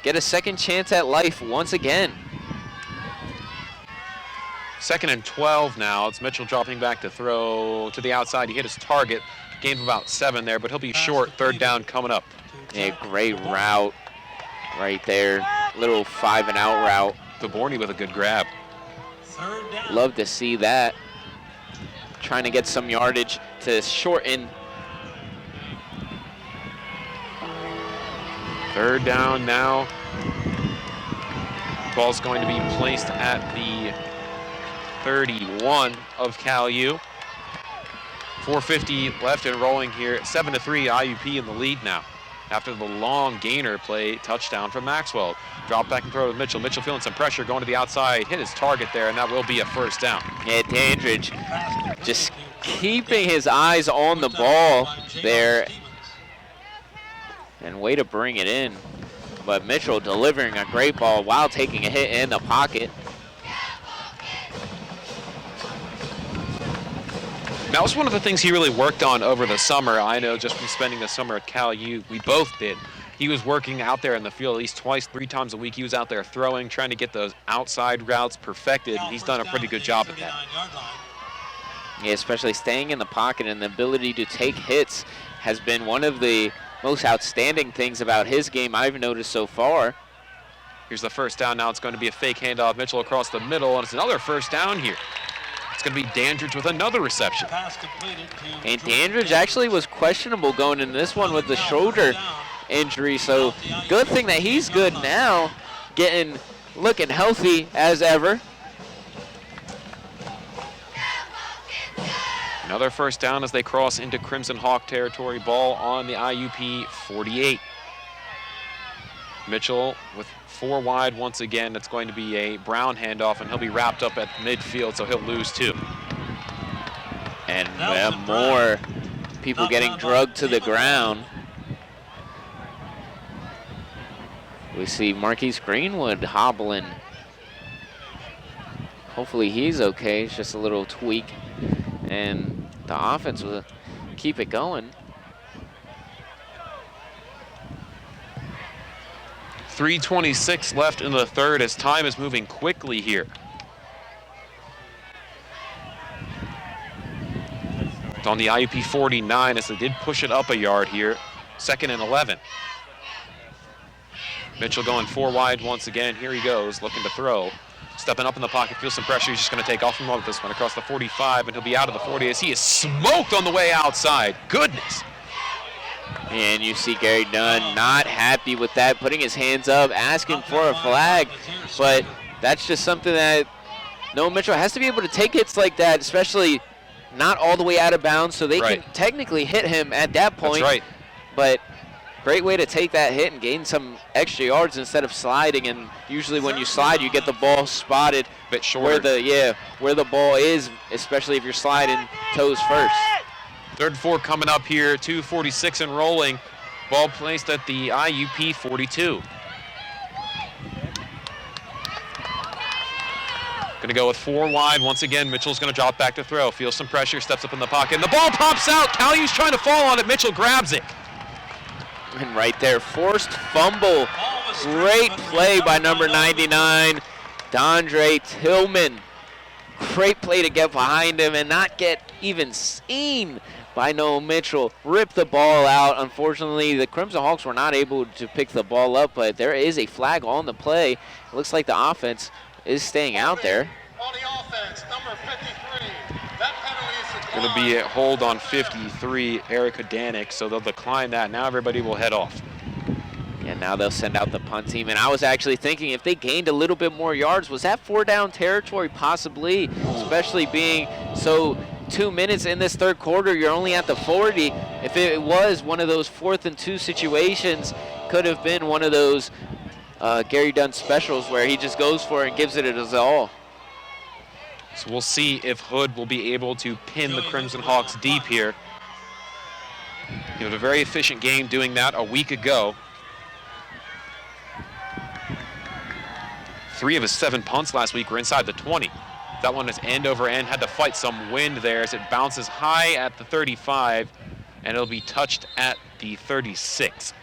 get a second chance at life once again. 2nd and 12 now. It's Mitchell dropping back to throw to the outside. He hit his target. Gained about 7 there, but he'll be short. 3rd down coming up. A great route right there. Little 5-and-out route. DeBorny with a good grab. 3rd down. Love to see that. Trying to get some yardage to shorten. 3rd down now. Ball's going to be placed at the 31 of Cal U. 4:50 left and rolling here. 7-3 IUP in the lead now. After the long gainer play, touchdown from Maxwell. Drop back and throw to Mitchell. Mitchell feeling some pressure, going to the outside, hit his target there, and that will be a 1st down. Yeah, Dandridge just keeping his eyes on the ball there. And way to bring it in. But Mitchell delivering a great ball while taking a hit in the pocket. That was one of the things he really worked on over the summer. I know just from spending the summer at Cal U, we both did. He was working out there in the field at least 3 times a week. He was out there throwing, trying to get those outside routes perfected. He's done a pretty good job at that. Yeah, especially staying in the pocket and the ability to take hits has been one of the most outstanding things about his game I've noticed so far. Here's the 1st down. Now it's going to be a fake handoff. Mitchell across the middle, and it's another 1st down here. It's going to be Dandridge with another reception. And Dandridge actually was questionable going into this one with the shoulder injury, so good thing that he's good now, looking healthy as ever. Another 1st down as they cross into Crimson Hawk territory. Ball on the IUP 48. Mitchell with 4 wide once again. It's going to be a Brown handoff, and he'll be wrapped up at midfield, so he'll lose 2. And more people getting drugged to the ground. We see Marquise Greenwood hobbling. Hopefully he's okay. It's just a little tweak. And the offense will keep it going. 3:26 left in the 3rd as time is moving quickly here. It's on the IUP 49 as they did push it up a yard here. 2nd and 11. Mitchell going 4 wide once again. Here he goes, looking to throw. Stepping up in the pocket, feels some pressure. He's just going to take off and run with this one across the 45, and he'll be out of the 40 as he is smoked on the way outside. Goodness. And you see Gary Dunn not happy with that, putting his hands up, asking for a flag. But that's just something that Noah Mitchell has to be able to take hits like that, especially not all the way out of bounds, so they can technically hit him at that point. That's right. But great way to take that hit and gain some extra yards instead of sliding. And usually when you slide, you get the ball spotted a bit shorter. Where the ball is, especially if you're sliding toes first. 3rd and 4 coming up here. 2:46 and rolling. Ball placed at the IUP 42. Going to go with 4 wide. Once again, Mitchell's going to drop back to throw. Feels some pressure, steps up in the pocket, and the ball pops out. Cal U's trying to fall on it. Mitchell grabs it. And right there, forced fumble. Great play by number 99, Dondre Tillman. Great play to get behind him and not get even seen by Noah Mitchell. Ripped the ball out. Unfortunately, the Crimson Hawks were not able to pick the ball up, but there is a flag on the play. It looks like the offense is staying out there. On the offense, number 53. That penalty is declined. Going to be a hold on 53, Erica Danik, so they'll decline that. Now everybody will head off. And now they'll send out the punt team. And I was actually thinking if they gained a little bit more yards, was that 4-down territory possibly, especially being so 2 minutes in this 3rd quarter, you're only at the 40. If it was one of those 4th and 2 situations, could have been one of those Gary Dunn specials where he just goes for it and gives it his all. So we'll see if Hood will be able to pin the Crimson Hawks deep here. He had a very efficient game doing that a week ago. 3 of his 7 punts last week were inside the 20. That one is end over end, had to fight some wind there as it bounces high at the 35, and it'll be touched at the 36.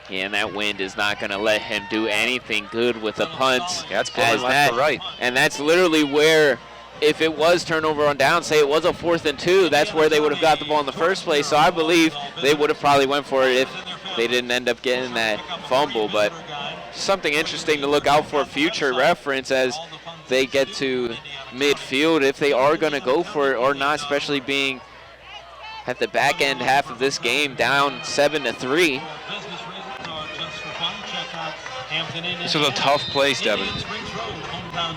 Yeah, and that wind is not going to let him do anything good with the punts. Yeah, it's blowing left to right. And that's literally where, if it was turnover on down, say it was a 4th and 2, that's where they would have got the ball in the first place. So I believe they would have probably went for it if they didn't end up getting that fumble. But something interesting to look out for future reference as they get to midfield, if they are going to go for it or not, especially being at the back end half of this game down 7-3. This is a tough place, Devin.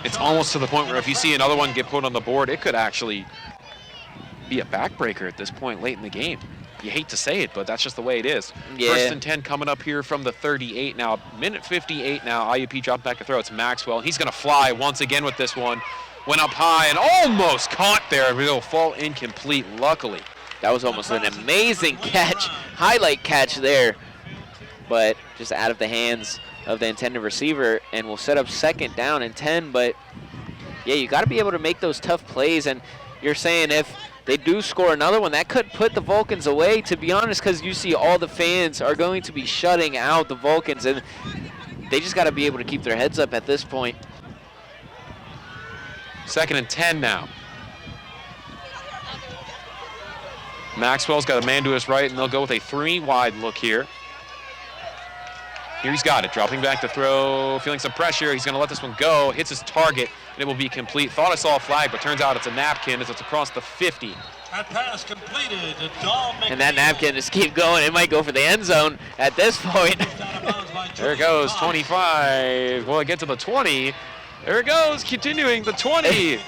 It's almost to the point where if you see another one get put on the board, it could actually be a backbreaker at this point late in the game. You hate to say it, but that's just the way it is. Yeah. 1st and 10 coming up here from the 38 now. Minute 58 now. IUP dropped back to throw. It's Maxwell. He's going to fly once again with this one. Went up high and almost caught there, but it'll fall incomplete, luckily. That was almost an amazing catch, highlight catch there, but just out of the hands of the intended receiver, and will set up 2nd down and 10. But yeah, you got to be able to make those tough plays, and you're saying if they do score another one, that could put the Vulcans away, to be honest, because you see all the fans are going to be shutting out the Vulcans, and they just got to be able to keep their heads up at this point. 2nd and 10 now. Maxwell's got a man to his right, and they'll go with a 3-wide look here. Here he's got it, dropping back to throw, feeling some pressure. He's going to let this one go, hits his target, and it will be complete. Thought I saw a flag, but turns out it's a napkin as it's across the 50. That pass completed. And that napkin just keep going. It might go for the end zone at this point. There it goes, 25. Will it get to the 20? There it goes, continuing the 20.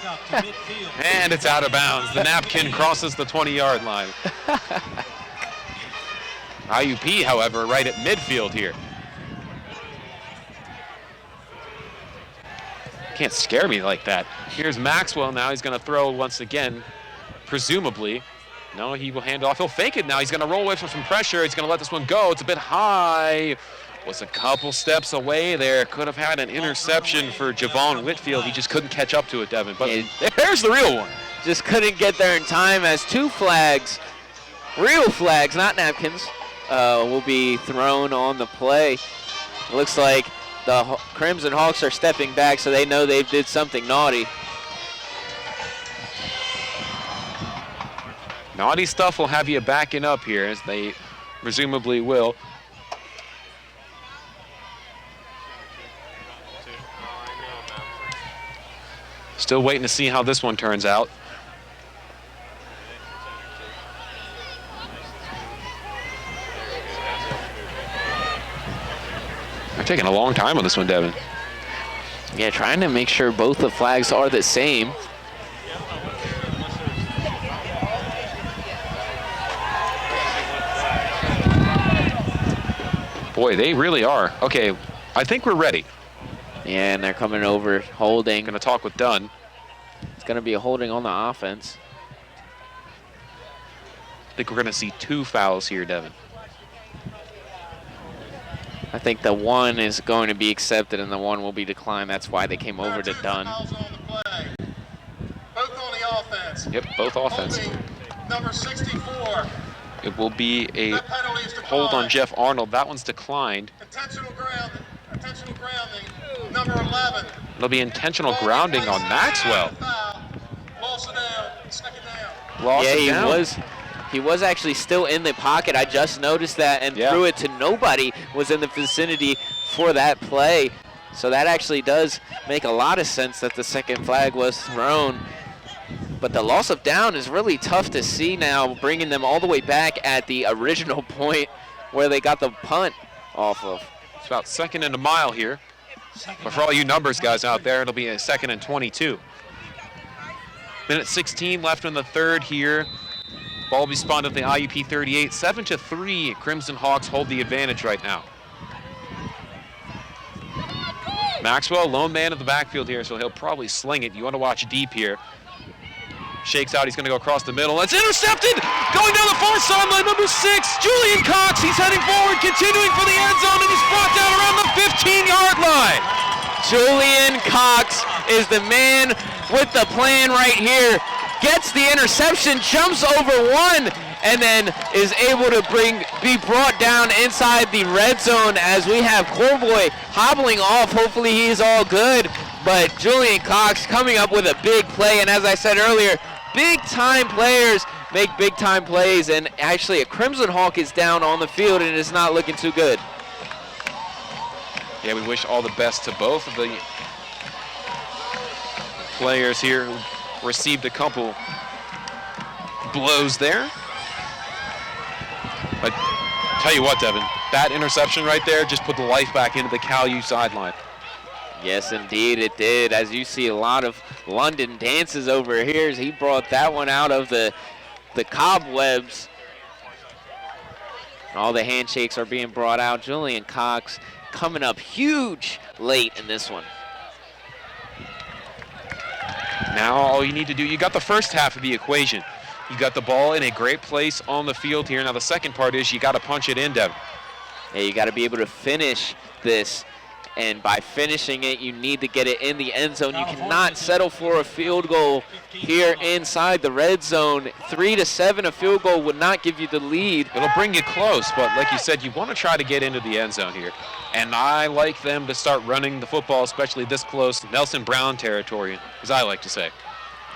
And it's out of bounds. The napkin crosses the 20-yard line. IUP, however, right at midfield here. Can't scare me like that. Here's Maxwell now. He's going to throw once again, presumably. No, he will hand off. He'll fake it now. He's going to roll away from some pressure. He's going to let this one go. It's a bit high. Was a couple steps away there. Could have had an interception for Javon Whitfield. He just couldn't catch up to it, Devin. But there's the real one. Just couldn't get there in time as 2 flags, real flags, not napkins, will be thrown on the play. It looks like the Crimson Hawks are stepping back, so they know they did something naughty. Naughty stuff will have you backing up here, as they presumably will. Still waiting to see how this one turns out. They're taking a long time on this one, Devin. Yeah, trying to make sure both the flags are the same. Boy, they really are. Okay, I think we're ready. Yeah, and they're coming over, holding. Gonna talk with Dunn. It's gonna be a holding on the offense. I think we're gonna see 2 fouls here, Devin. I think the one is going to be accepted and the one will be declined. That's why they came over to Dunn. Both on the offense. Yep, both offense. Number 64. It will be a hold on Jeff Arnold. That one's declined. Intentional grounding. Number 11. It'll be intentional grounding on Maxwell. Lost it down. Second down. Lost it down. He was actually still in the pocket. I just noticed that and threw it to nobody was in the vicinity for that play. So that actually does make a lot of sense that the second flag was thrown. But the loss of down is really tough to see now, bringing them all the way back at the original point where they got the punt off of. It's about 2nd and a mile here. But for all you numbers guys out there, it'll be a 2nd and 22. Minute 16 left in the 3rd here. Ball will be spawned at the IUP 38. 7-3, Crimson Hawks hold the advantage right now. Maxwell, lone man in the backfield here, so he'll probably sling it. You want to watch deep here. Shakes out, he's going to go across the middle. It's intercepted! Going down the far sideline, number 6, Julian Cox. He's heading forward, continuing for the end zone, and he's brought down around the 15-yard line. Julian Cox is the man with the plan right here. Gets the interception, jumps over one, and then is able to be brought down inside the red zone as we have Corboy hobbling off. Hopefully he's all good, but Julian Cox coming up with a big play, and as I said earlier, big-time players make big-time plays, and actually a Crimson Hawk is down on the field and it's not looking too good. Yeah, we wish all the best to both of the players here who received a couple blows there. But tell you what, Devin, that interception right there just put the life back into the Cal U sideline. Yes, indeed it did. As you see a lot of London dances over here as he brought that one out of the cobwebs. And all the handshakes are being brought out. Julian Cox coming up huge late in this one. Now all you need to do, you got the first half of the equation. You got the ball in a great place on the field here. Now the second part is you got to punch it in, Devin. Yeah, you got to be able to finish this. And by finishing it, you need to get it in the end zone. You cannot settle for a field goal here inside the red zone. 3-7, a field goal would not give you the lead. It'll bring you close, but like you said, you want to try to get into the end zone here. And I like them to start running the football, especially this close, Nelson Brown territory, as I like to say.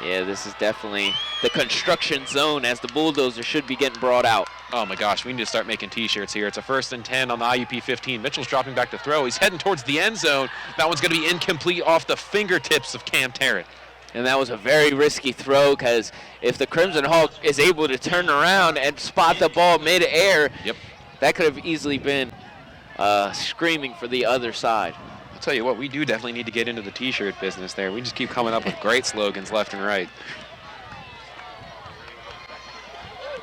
Yeah, this is definitely the construction zone as the bulldozer should be getting brought out. Oh my gosh, we need to start making t-shirts here. It's a 1st and 10 on the IUP 15. Mitchell's dropping back to throw. He's heading towards the end zone. That one's going to be incomplete off the fingertips of Cam Tarrant. And that was a very risky throw because if the Crimson Hawk is able to turn around and spot the ball mid-air, that could have easily been screaming for the other side. I'll tell you what, we do definitely need to get into the t-shirt business there. We just keep coming up with great slogans left and right.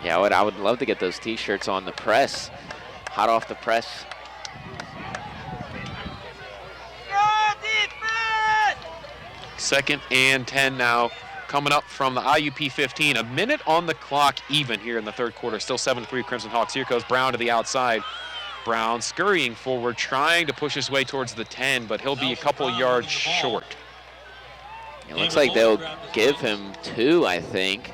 Yeah, I would love to get those t-shirts on the press, hot off the press. Second and 10 now, coming up from the IUP 15. A minute on the clock even here in the third quarter. Still 7-3 Crimson Hawks. Here goes Brown to the outside. Brown scurrying forward, trying to push his way towards the 10, but he'll be a couple yards short. It looks like they'll give him 2, I think.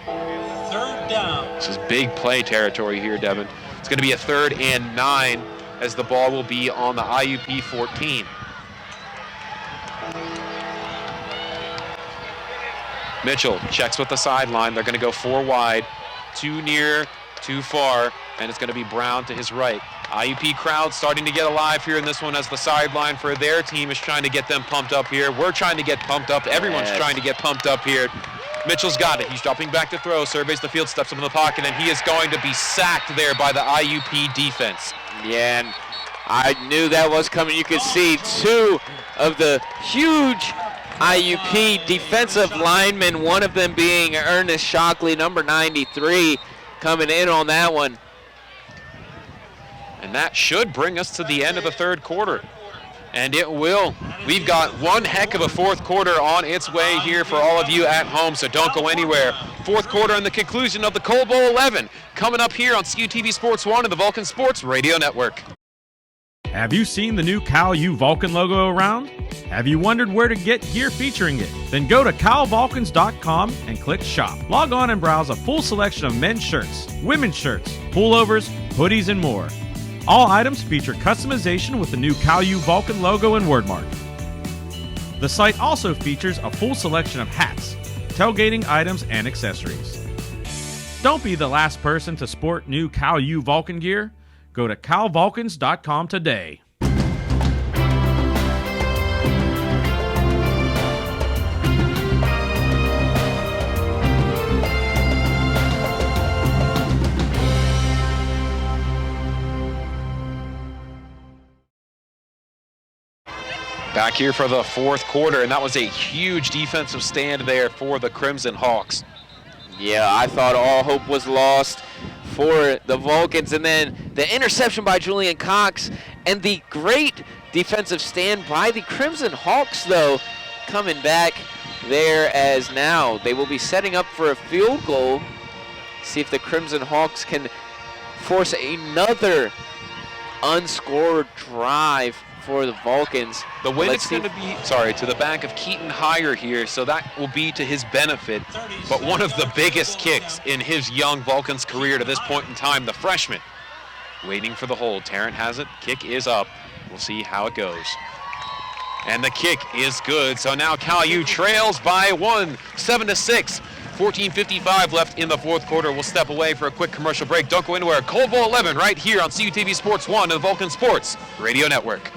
Third down. This is big play territory here, Devin. It's going to be a 3rd and 9 as the ball will be on the IUP 14. Mitchell checks with the sideline. They're going to go 4 wide, 2 near, 2 far, and it's going to be Brown to his right. IUP crowd starting to get alive here in this one as the sideline for their team is trying to get them pumped up here. We're trying to get pumped up. Everyone's trying to get pumped up here. Mitchell's got it. He's dropping back to throw, surveys the field, steps into the pocket, and he is going to be sacked there by the IUP defense. Yeah, and I knew that was coming. You could see 2 of the huge IUP defensive linemen, one of them being Ernest Shockley, number 93, coming in on that one. And that should bring us to the end of the third quarter. And it will. We've got one heck of a fourth quarter on its way here for all of you at home, so don't go anywhere. Fourth quarter and the conclusion of the Coal Bowl 11 coming up here on CUTV Sports 1 and the Vulcan Sports Radio Network. Have you seen the new Cal U Vulcan logo around? Have you wondered where to get gear featuring it? Then go to calvulcans.com and click shop. Log on and browse a full selection of men's shirts, women's shirts, pullovers, hoodies, and more. All items feature customization with the new Cal U Vulcan logo and wordmark. The site also features a full selection of hats, tailgating items, and accessories. Don't be the last person to sport new Cal U Vulcan gear. Go to calvulcans.com today. Back here for the fourth quarter, and that was a huge defensive stand there for the Crimson Hawks. Yeah, I thought all hope was lost for the Vulcans, and then the interception by Julian Cox and the great defensive stand by the Crimson Hawks, though, coming back there as now they will be setting up for a field goal. See if the Crimson Hawks can force another unscored drive for the Vulcans. The wind is going to be, to the back of Keaton Higher here, so that will be to his benefit. But one of the biggest kicks in his young Vulcans career to this point in time, the freshman. Waiting for the hold. Tarrant has it. Kick is up. We'll see how it goes. And the kick is good. So now Cal U trails by 1, 7-6. 14:55 left in the fourth quarter. We'll step away for a quick commercial break. Don't go anywhere. Cold Bowl 11 right here on CUTV Sports 1 and the Vulcan Sports Radio Network.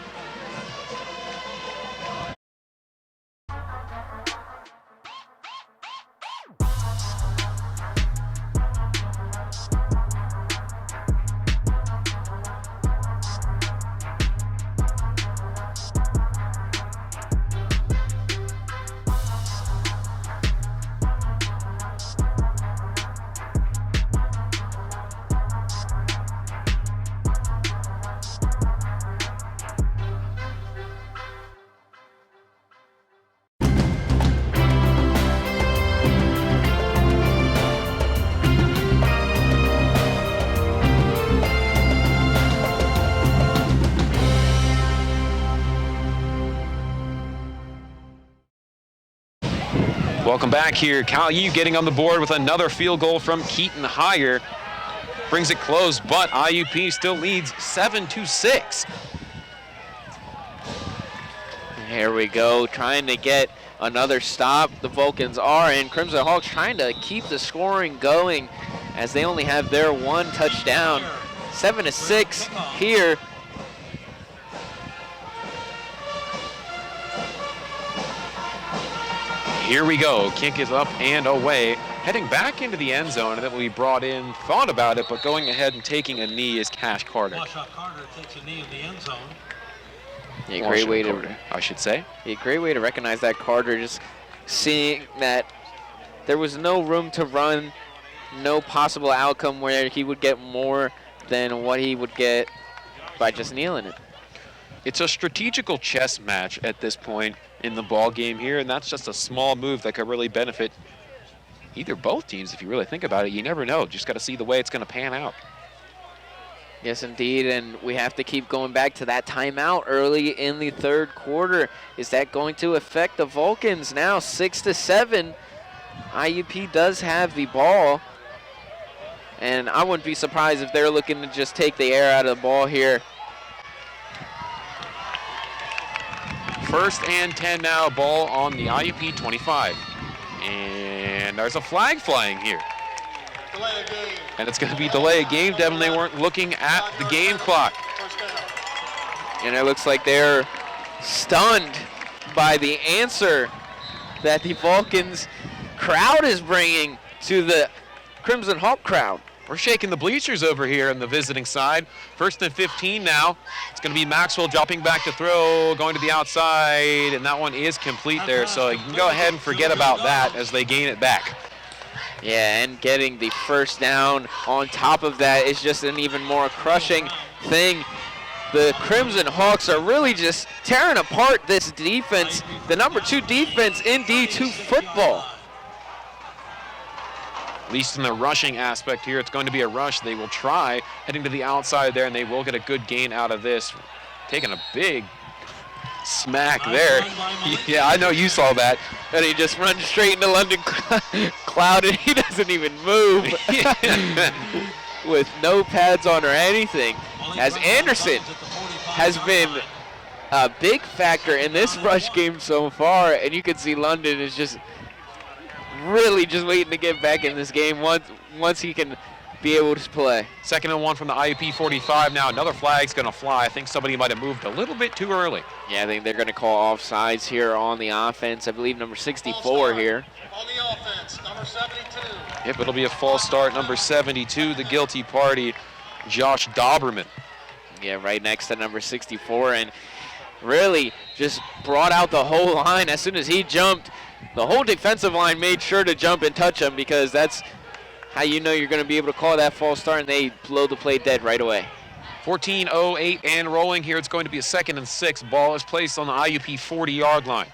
Welcome back here. Cal U getting on the board with another field goal from Keaton Higher. Brings it close, but IUP still leads 7-6. Here we go, trying to get another stop. The Vulcans are, and Crimson Hawks trying to keep the scoring going as they only have their one touchdown. 7-6 here. Here we go. Kick is up and away. Heading back into the end zone, and then we brought in, thought about it, but going ahead and taking a knee is Cash Carter. Washout Carter takes a knee in the end zone. Yeah, great way to, I should say. Yeah, great way to recognize that. Carter, just seeing that there was no room to run, no possible outcome where he would get more than what he would get by just kneeling it. It's a strategical chess match at this point in the ball game here, and that's just a small move that could really benefit both teams. If you really think about it, you never know. Just got to see the way it's going to pan out. Yes, indeed, and we have to keep going back to that timeout early in the third quarter. Is that going to affect the Vulcans now? 6-7. IUP does have the ball, and I wouldn't be surprised if they're looking to just take the air out of the ball here. First and 10 now, ball on the IUP 25. And there's a flag flying here. Delay a game. And it's going to be delay a game. Devin, they weren't looking at the game clock. And it looks like they're stunned by the answer that the Vulcans crowd is bringing to the Crimson Hawk crowd. We're shaking the bleachers over here on the visiting side. First and 15 now. It's going to be Maxwell dropping back to throw, going to the outside, and that one is complete there. So you can go ahead and forget about that as they gain it back. Yeah, and getting the first down on top of that is just an even more crushing thing. The Crimson Hawks are really just tearing apart this defense, the number 2 defense in D2 football. At least in the rushing aspect here, it's going to be a rush. They will try heading to the outside there, and they will get a good gain out of this. Taking a big smack there. Yeah, I know you saw that. And he just runs straight into London Cloud, and he doesn't even move with no pads on or anything. As Anderson has been a big factor in this rush game so far, and you can see London is just really just waiting to get back in this game once he can be able to play. Second and 1 from the IUP 45 now. Another flag's going to fly. I think somebody might have moved a little bit too early. Yeah, I think they're going to call offsides here on the offense. I believe number 64 here. On the offense, number 72. Yep, it'll be a false start. Number 72, the guilty party, Josh Doberman. Yeah, right next to number 64, and really just brought out the whole line. As soon as he jumped, the whole defensive line made sure to jump and touch him, because that's how you know you're going to be able to call that false start, and they blow the play dead right away. 14:08 and rolling here. It's going to be a 2nd and 6. Ball is placed on the IUP 40-yard line.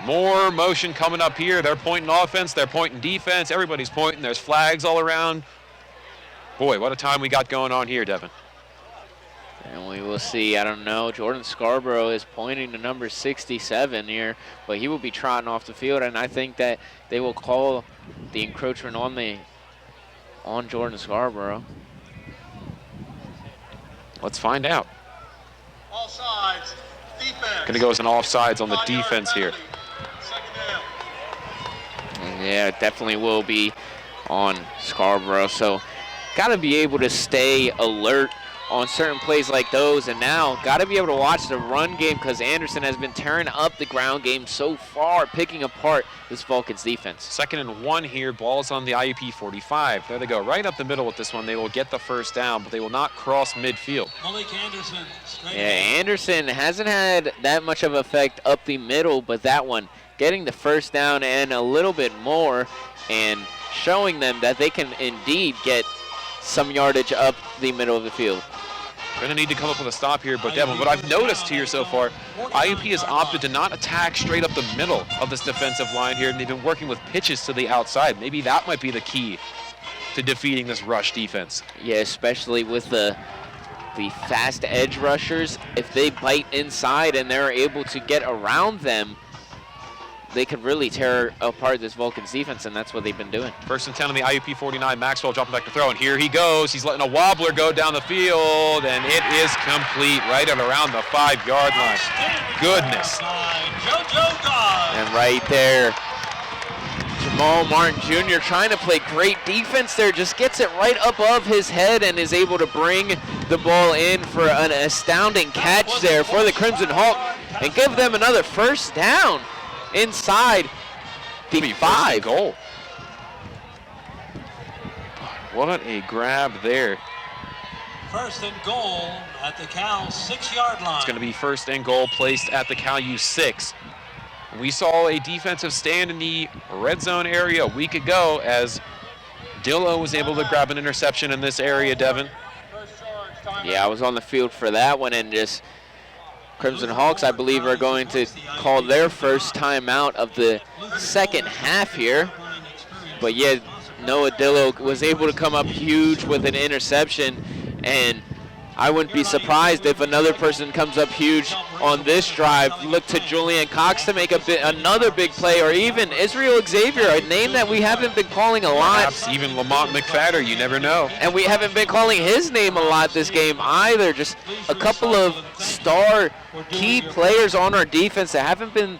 More motion coming up here. They're pointing offense, they're pointing defense. Everybody's pointing. There's flags all around. Boy, what a time we got going on here, Devin. And we will see, I don't know, Jordan Scarborough is pointing to number 67 here, but he will be trotting off the field, and I think that they will call the encroachment on Jordan Scarborough. Let's find out. Offsides, defense. Going to go as an offsides on the defense here. Yeah, it definitely will be on Scarborough. So got to be able to stay alert on certain plays like those. And now got to be able to watch the run game because Anderson has been tearing up the ground game so far, picking apart this Vulcan's defense. 2nd and 1 here. Ball's on the IUP 45. There they go, right up the middle with this one. They will get the first down, but they will not cross midfield. Malik Anderson. Yeah, Anderson hasn't had that much of effect up the middle, but that one getting the first down and a little bit more and showing them that they can indeed get some yardage up the middle of the field. Going to need to come up with a stop here, but Devin, what I've noticed here so far, IUP has opted to not attack straight up the middle of this defensive line here, and they've been working with pitches to the outside. Maybe that might be the key to defeating this rush defense. Yeah, especially with the fast edge rushers. If they bite inside and they're able to get around them, they could really tear apart this Vulcan's defense, and that's what they've been doing. 1st and 10 on the IUP 49. Maxwell dropping back to throw, and here he goes. He's letting a wobbler go down the field, and it is complete right at around the 5-yard line. Goodness. And right there, Jamal Martin Jr. trying to play great defense there, just gets it right above his head and is able to bring the ball in for an astounding catch there for the Crimson Hawk and give them another first down inside the 5. Goal. What a grab there. 1st and goal at the Cal 6-yard line. It's going to be 1st and goal placed at the Cal U 6. We saw a defensive stand in the red zone area a week ago as Dillo was able to grab an interception in this area, Devin. Yeah, I was on the field for that one, and just Crimson Hawks, I believe, are going to call their first timeout of the second half here. But yeah, Noah Dillo was able to come up huge with an interception, and I wouldn't be surprised if another person comes up huge on this drive. Look to Julian Cox to make another big play, or even Israel Xavier, a name that we haven't been calling a lot. Perhaps even Lamont McFadder, you never know. And we haven't been calling his name a lot this game either. Just a couple of star key players on our defense that haven't been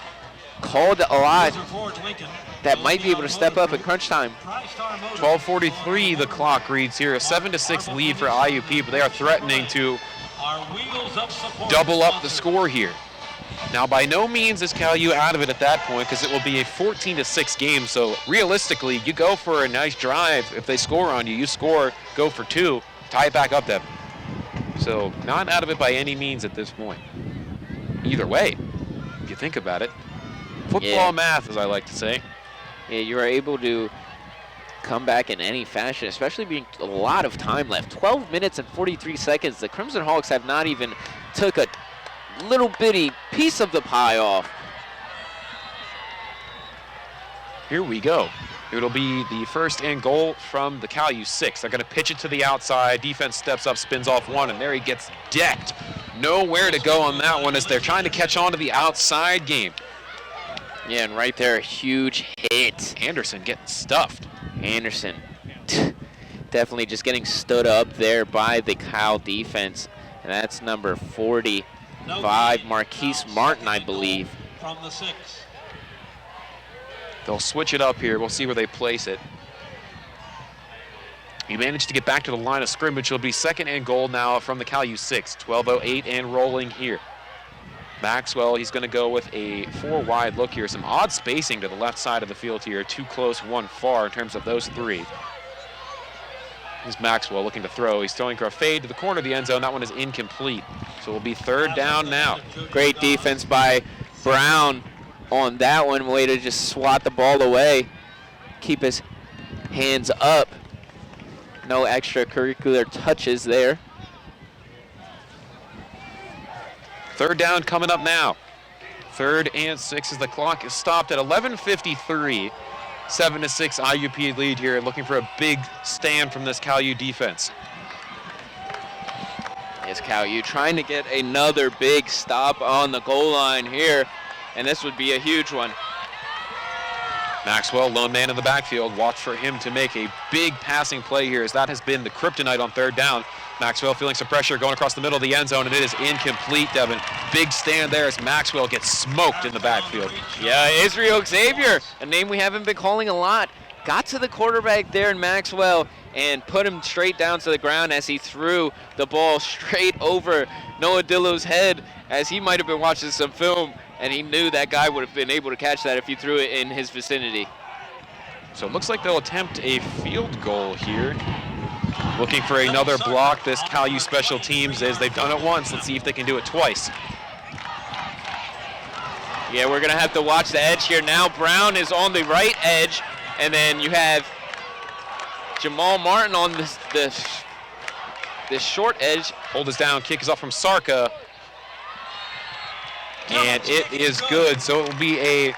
called a lot that might be able to step up at crunch time. 12:43 the clock reads here. A 7-6 lead for IUP, but they are threatening to double up the score here. Now, by no means is Cal U out of it at that point because it will be a 14-6 game. So realistically, you go for a nice drive. If they score on you, you score, go for 2, tie it back up, Devin. So not out of it by any means at this point. Either way, if you think about it. Football math, as I like to say. Yeah, you are able to come back in any fashion, especially being a lot of time left. 12 minutes and 43 seconds. The Crimson Hawks have not even took a little bitty piece of the pie off. Here we go. It'll be the 1st and goal from the Cal U 6. They're going to pitch it to the outside. Defense steps up, spins off 1, and there he gets decked. Nowhere to go on that one as they're trying to catch on to the outside game. Yeah, and right there, a huge hit. Anderson getting stuffed. Anderson definitely just getting stood up there by the Cal defense. And that's number 45, Marquise Martin, I believe. From the 6. They'll switch it up here. We'll see where they place it. He managed to get back to the line of scrimmage. It'll be 2nd and goal now from the Cal U 6. 12:08 and rolling here. Maxwell, he's going to go with a 4-wide look here. Some odd spacing to the left side of the field here. 2 close, 1 far in terms of those 3. Here's Maxwell looking to throw. He's throwing for a fade to the corner of the end zone. That one is incomplete. So it will be 3rd down now. Great defense by Brown on that one. Way to just swat the ball away. Keep his hands up. No extracurricular touches there. 3rd down coming up now. 3rd and 6 as the clock is stopped at 11:53. 7-6 IUP lead here, looking for a big stand from this Cal U defense. Is Cal-U trying to get another big stop on the goal line here, and this would be a huge one. Maxwell, lone man in the backfield. Watch for him to make a big passing play here, as that has been the kryptonite on third down. Maxwell feeling some pressure going across the middle of the end zone, and it is incomplete, Devin. Big stand there as Maxwell gets smoked in the backfield. Yeah, Israel Xavier, a name we haven't been calling a lot, got to the quarterback there in Maxwell and put him straight down to the ground as he threw the ball straight over Noah Dillo's head, as he might have been watching some film, and he knew that guy would have been able to catch that if he threw it in his vicinity. So it looks like they'll attempt a field goal here. Looking for another block, this Cal-U special teams is. They've done it once. Let's see if they can do it twice. Yeah, we're going to have to watch the edge here. Now Brown is on the right edge, and then you have Jamal Martin on this short edge. Hold us down. Kick is off from Sarka. And it is good. So it will be a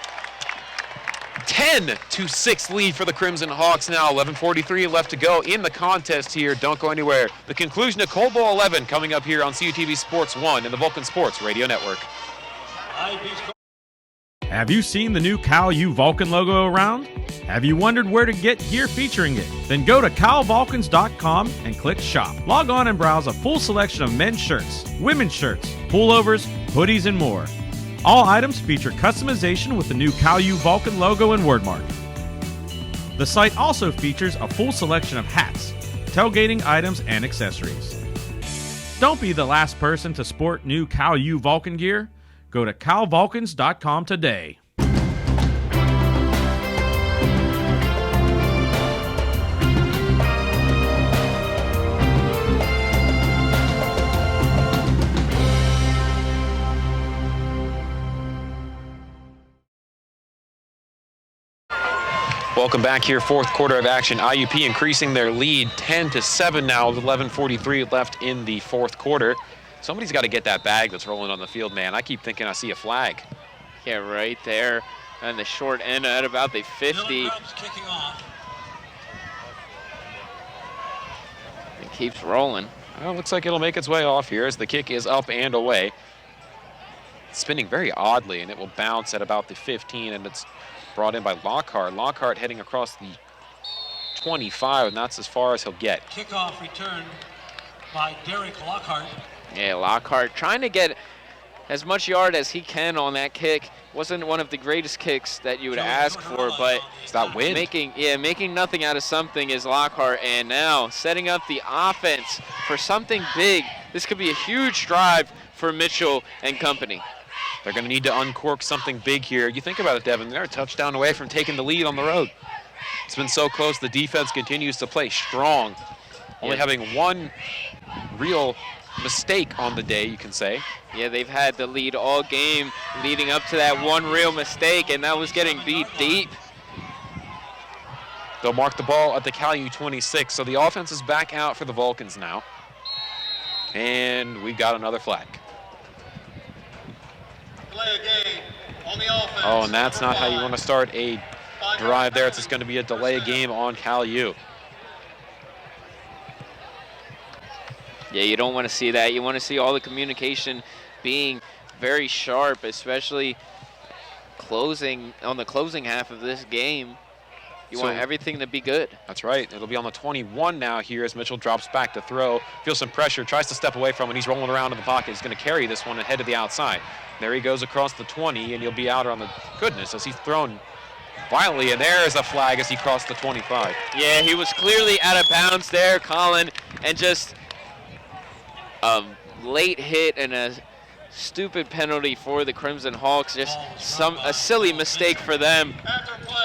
10-6 lead for the Crimson Hawks now. 11:43 left to go in the contest here. Don't go anywhere. The conclusion of Cold Bowl 11 coming up here on CUTV Sports 1 and the Vulcan Sports Radio Network. Have you seen the new Cal-U Vulcan logo around? Have you wondered where to get gear featuring it? Then go to calvulcans.com and click shop. Log on and browse a full selection of men's shirts, women's shirts, pullovers, hoodies, and more. All items feature customization with the new Cal-U Vulcan logo and wordmark. The site also features a full selection of hats, tailgating items, and accessories. Don't be the last person to sport new Cal-U Vulcan gear. Go to calvulcans.com today. Welcome back here, fourth quarter of action. IUP increasing their lead 10-7 now with 11:43 left in the fourth quarter. Somebody's got to get that bag that's rolling on the field, man. I keep thinking I see a flag. Yeah, right there on the short end at about the 50. Kicking off. It keeps rolling. Well, looks like it'll make its way off here as the kick is up and away. It's spinning very oddly, and it will bounce at about the 15, and it's brought in by Lockhart. Lockhart heading across the 25, and that's as far as he'll get. Kickoff returned by Derek Lockhart. Yeah, Lockhart trying to get as much yard as he can on that kick. Wasn't one of the greatest kicks that you would ask for, but it's that wind. Making nothing out of something is Lockhart, and now setting up the offense for something big. This could be a huge drive for Mitchell and company. They're going to need to uncork something big here. You think about it, Devin, they're a touchdown away from taking the lead on the road. It's been so close. The defense continues to play strong. Only having one real mistake on the day, you can say. Yeah, they've had the lead all game leading up to that one real mistake, and that was getting beat deep. They'll mark the ball at the Cal-U 26, so the offense is back out for the Vulcans now. And we got another flag. Play a game on the offense. Oh, and that's not how you want to start a drive there. It's just going to be a delay game on Cal-U. Yeah, you don't want to see that. You want to see all the communication being very sharp, especially on the closing half of this game. You want everything to be good. That's right. It'll be on the 21 now here as Mitchell drops back to throw. Feels some pressure, tries to step away from it. He's rolling around in the pocket. He's going to carry this one and head to the outside. There he goes across the 20, and he'll be out on the goodness as he's thrown violently, and there's a flag as he crossed the 25. Yeah, he was clearly out of bounds there, Colin, and just a late hit and a stupid penalty for the Crimson Hawks. Just a silly mistake for them. After play,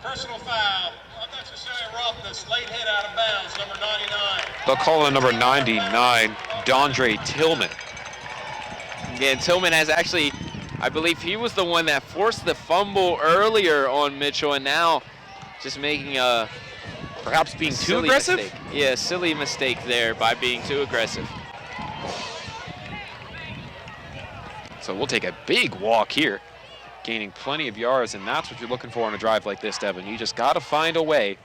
personal foul, unnecessary roughness, late hit out of bounds, number 99. They'll call in number 99, Dondre Tillman. Yeah, and Tillman has actually, I believe he was the one that forced the fumble earlier on Mitchell, and now just making a perhaps being too aggressive? Mistake. Yeah, silly mistake there by being too aggressive. So we'll take a big walk here, gaining plenty of yards, and that's what you're looking for on a drive like this, Devin. You just got to find a way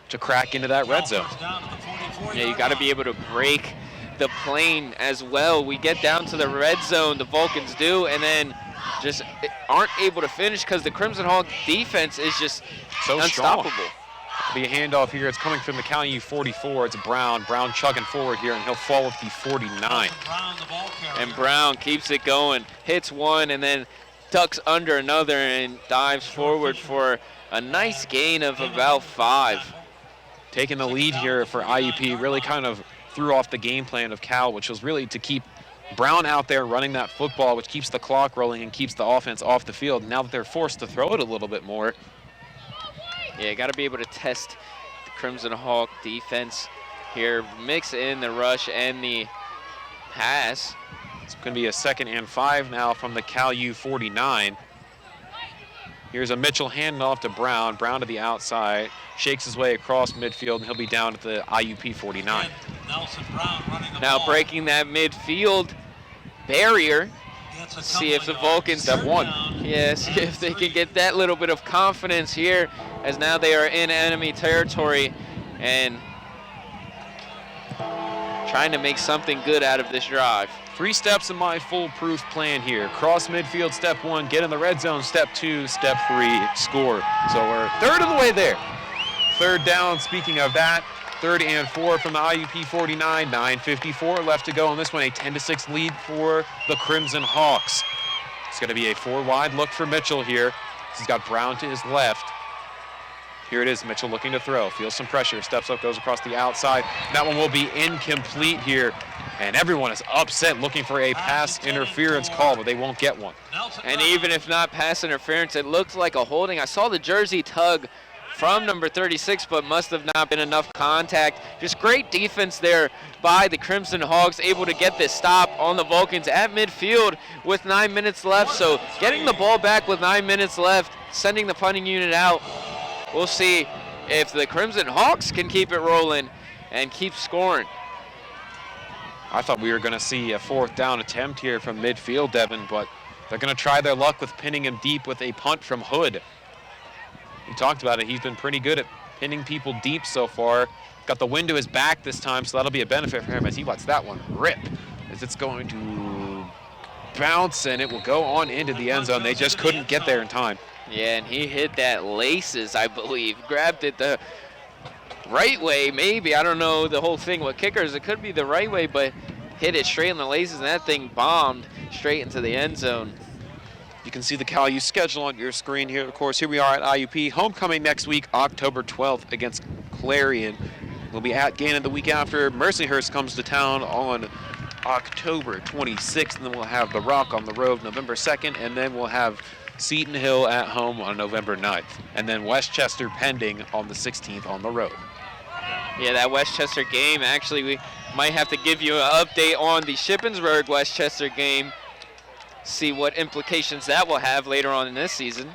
to crack into that red zone. Yeah, you got to be able to break the plane as well. We get down to the red zone, the Vulcans do, and then just aren't able to finish because the Crimson Hawk defense is just so unstoppable. Strong. Be a handoff here. It's coming from the Cal U 44. It's Brown. Brown chugging forward here, and he'll fall with the 49. And Brown keeps it going, hits one, and then ducks under another and dives forward for a nice gain of about 5. Taking the lead here for IUP really kind of threw off the game plan of Cal, which was really to keep Brown out there running that football, which keeps the clock rolling and keeps the offense off the field. Now that they're forced to throw it a little bit more. Yeah, got to be able to test the Crimson Hawk defense here. Mix in the rush and the pass. It's going to be a 2nd and 5 now from the Cal U 49. Here's a Mitchell handoff to Brown. Brown to the outside, shakes his way across midfield, and he'll be down at the IUP 49. Now breaking that midfield barrier. See if the Vulcans step 1. Yeah, see if they can get that little bit of confidence here, as now they are in enemy territory and trying to make something good out of this drive. 3 steps in my foolproof plan here. Cross midfield, step 1. Get in the red zone, step 2. Step 3, score. So we're 1/3 of the way there. 3rd down, speaking of that, 3rd and 4 from the IUP 49. 9:54 left to go on this one. A 10-6 lead for the Crimson Hawks. It's going to be a 4-wide look for Mitchell here. He's got Brown to his left. Here it is, Mitchell looking to throw. Feels some pressure, steps up, goes across the outside. That one will be incomplete here. And everyone is upset looking for a pass interference call, but they won't get one. And even if not pass interference, it looked like a holding. I saw the jersey tug from number 36, but must have not been enough contact. Just great defense there by the Crimson Hawks, able to get this stop on the Vulcans at midfield with 9 minutes left. So getting the ball back with 9 minutes left, sending the punting unit out. We'll see if the Crimson Hawks can keep it rolling and keep scoring. I thought we were going to see a 4th down attempt here from midfield, Devin, but they're going to try their luck with pinning him deep with a punt from Hood. We talked about it. He's been pretty good at pinning people deep so far. Got the wind to his back this time, so that'll be a benefit for him as he lets that one rip. As it's going to bounce, and it will go on into the end zone. They just couldn't get there in time. Yeah, and he hit that laces, I believe. Grabbed it the right way, maybe. I don't know the whole thing with kickers. It could be the right way, but hit it straight in the laces, and that thing bombed straight into the end zone. You can see the Cal U schedule on your screen here. Of course, here we are at IUP. Homecoming next week, October 12th against Clarion. We'll be at Gannon the week after. Mercyhurst comes to town on October 26th, and then we'll have The Rock on the road November 2nd, and then we'll have Seton Hill at home on November 9th, and then Westchester pending on the 16th on the road. Yeah, that Westchester game, actually, we might have to give you an update on the Shippensburg-Westchester game, see what implications that will have later on in this season.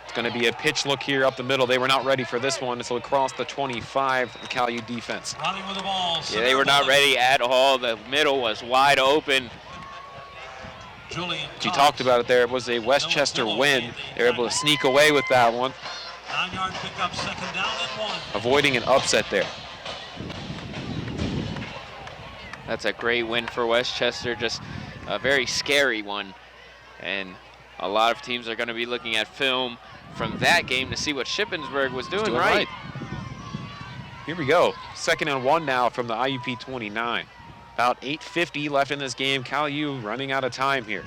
It's going to be a pitch look here up the middle. They were not ready for this one, so across the 25, the Cal U defense. Running with the ball. Yeah, they were not ready at all. The middle was wide open. She talked about it there. It was a Westchester win. They were able to sneak away with that one. 9-yard pickup, 2nd down and 1. Avoiding an upset there. That's a great win for Westchester, just a very scary one. And a lot of teams are going to be looking at film from that game to see what Shippensburg was doing right. Here we go. 2nd and 1 now from the IUP 29. About 8:50 left in this game. Cal U running out of time here.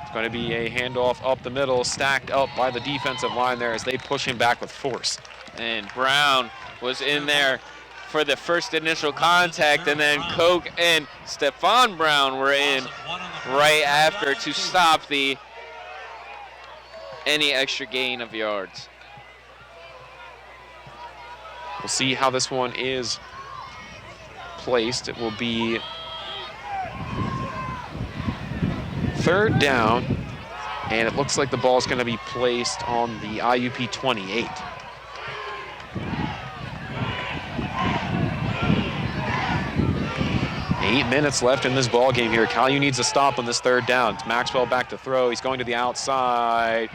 It's going to be a handoff up the middle, stacked up by the defensive line there as they push him back with force. And Brown was in there for the first initial contact, and then Koch and Stephon Brown were in right after to stop any extra gain of yards. We'll see how this one is placed. It will be 3rd down, and it looks like the ball is going to be placed on the IUP 28. Eight minutes left in this ball game here. Cal U needs a stop on this 3rd down. It's Maxwell back to throw. He's going to the outside,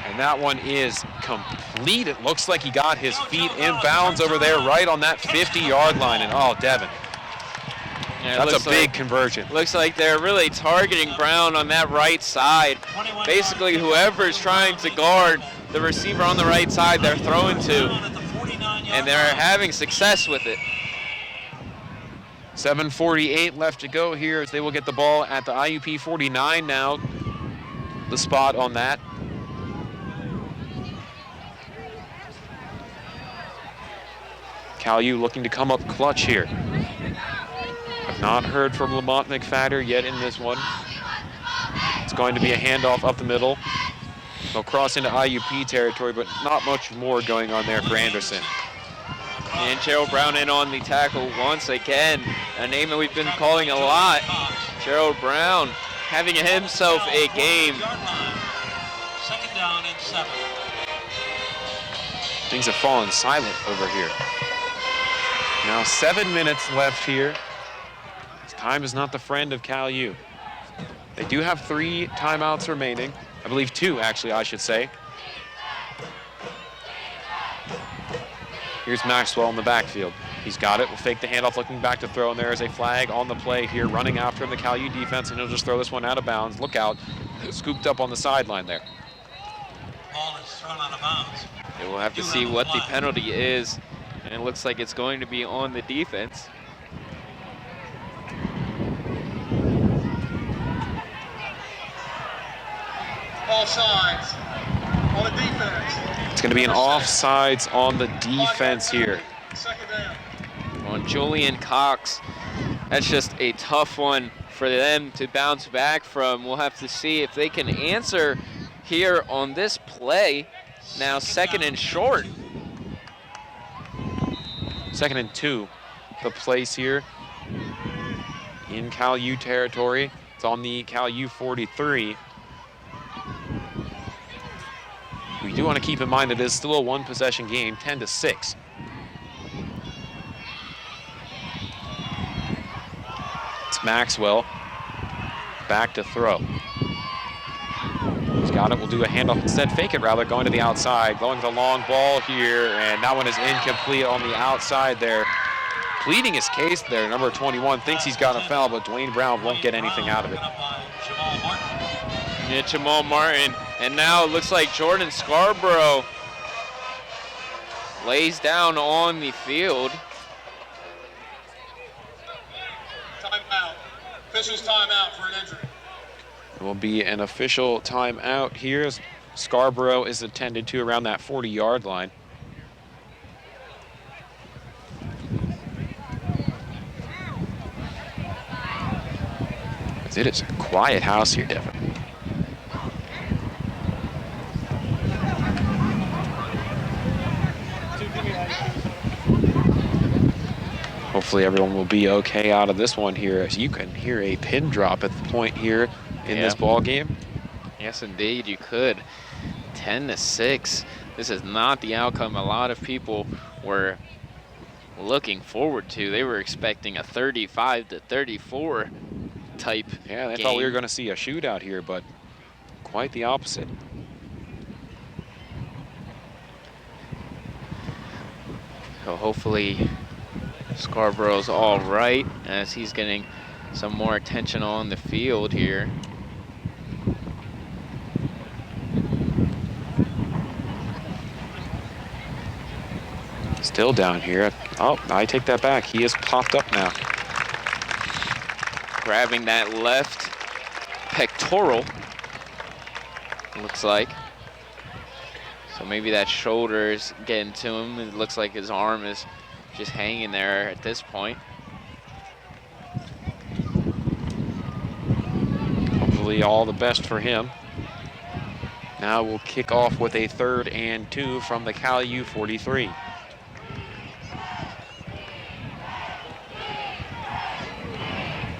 and that one is complete. It looks like he got his feet in bounds over there right on that 50-yard line. And oh, Devin, That's a big conversion. Looks like they're really targeting Brown on that right side. Basically, whoever's trying to guard the receiver on the right side, they're throwing to, and they're having success with it. 7:48 left to go here as they will get the ball at the IUP 49 now. The spot on that. Cal U looking to come up clutch here. I've not heard from Lamont McFadder yet in this one. It's going to be a handoff up the middle. They'll cross into IUP territory, but not much more going on there for Anderson. And Gerald Brown in on the tackle once again. A name that we've been calling a lot. Gerald Brown having himself a game. 2nd down and 7. Things have fallen silent over here. Now 7 minutes left here. Time is not the friend of Cal U. They do have 3 timeouts remaining. I believe 2, actually, I should say. Here's Maxwell in the backfield. He's got it. Will fake the handoff, looking back to throw, and there is a flag on the play here, running after him, the Cal U defense, and he'll just throw this one out of bounds. Look out. Scooped up on the sideline there. Ball is thrown out of bounds. And we'll have to see what the penalty is, and it looks like it's going to be on the defense. Offsides on the defense. It's going to be an offsides on the defense here. 2nd down. On Julian Cox. That's just a tough one for them to bounce back from. We'll have to see if they can answer here on this play. Now 2nd and short. 2nd and 2. The place here in Cal U territory. It's on the Cal U 43. We do want to keep in mind that it is still a 1-possession game, 10-6. It's Maxwell, back to throw. He's got it, we'll do a handoff instead, fake it rather, going to the outside, going to the long ball here, and that one is incomplete on the outside there. Pleading his case there, number 21, thinks he's got a foul, but Dwayne Brown won't get anything out of it. Yeah, Jamal Martin. And now it looks like Jordan Scarborough lays down on the field. Timeout. Officials timeout for an injury. It will be an official timeout here. Scarborough is attended to around that 40-yard line. It is a quiet house here, Devin. Hopefully everyone will be okay out of this one here, as you can hear a pin drop at the point here in this ball game. Yes, indeed, you could. 10-6. This is not the outcome a lot of people were looking forward to. They were expecting a 35-34 type Yeah, they game. thought we were going to see a shootout here, but quite the opposite. So hopefully Scarborough's all right as he's getting some more attention on the field here. Still down here. Oh, I take that back. He has popped up now. Grabbing that left pectoral, looks like. So maybe that shoulder is getting to him. It looks like his arm is just hanging there at this point. Hopefully all the best for him. Now we'll kick off with a 3rd and 2 from the Cal U 43.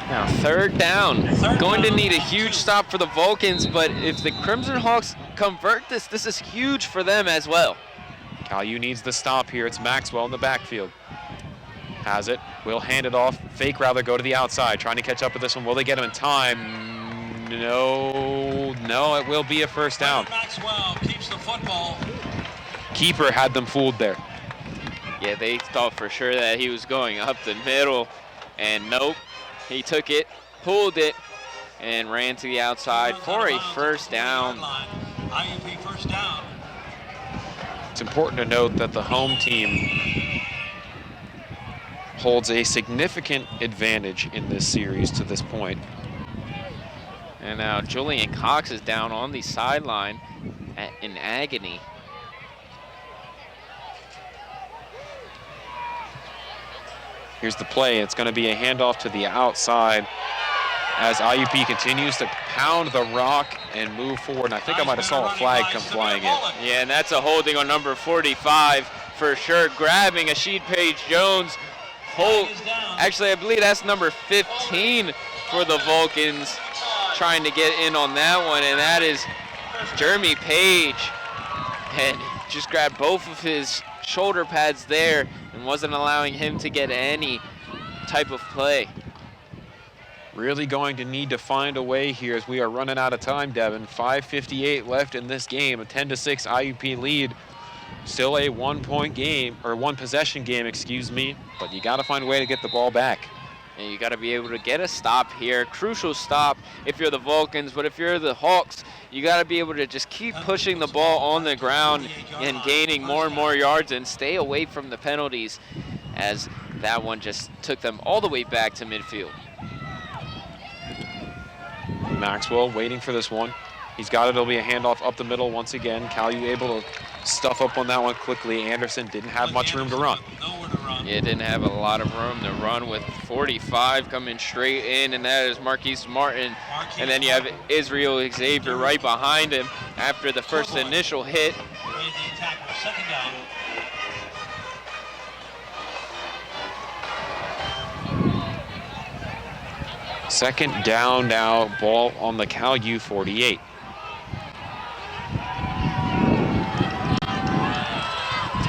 Now 3rd down. Going to need a huge stop for the Vulcans, but if the Crimson Hawks convert this, this is huge for them as well. Cal U needs the stop here. It's Maxwell in the backfield. Has it. Will hand it off. Fake rather, go to the outside. Trying to catch up with this one. Will they get him in time? No. No, it will be a first down. Maxwell keeps the football. Keeper had them fooled there. Yeah, they thought for sure that he was going up the middle, and nope. He took it, pulled it, and ran to the outside for a first down. IUP first down. It's important to note that the home team holds a significant advantage in this series to this point. And now Julian Cox is down on the sideline in agony. Here's the play. It's going to be a handoff to the outside as IUP continues to pound the rock and move forward. And I think I might have saw a flag come flying in. Yeah, and that's a holding on number 45 for sure, grabbing Asheed Page-Jones. Actually, I believe that's number 15 for the Vulcans, trying to get in on that one, and that is Jeremy Page. And just grabbed both of his shoulder pads there and wasn't allowing him to get any type of play. Really going to need to find a way here as we are running out of time, Devin. 5:58 left in this game, a 10-6 IUP lead. Still a one-point game, or one-possession game, excuse me, but you got to find a way to get the ball back. And you got to be able to get a stop here, crucial stop if you're the Vulcans, but if you're the Hawks, you got to be able to just keep pushing the ball on the ground and gaining more and more yards and stay away from the penalties, as that one just took them all the way back to midfield. Maxwell waiting for this one. He's got it. It'll be a handoff up the middle once again. Calu able to stuff up on that one quickly. Anderson didn't have much room to run. Yeah, didn't have a lot of room to run with 45 coming straight in, and that is Marquise Martin. And then you have Israel Xavier right behind him after the first initial hit. Second down now, ball on the Calu 48.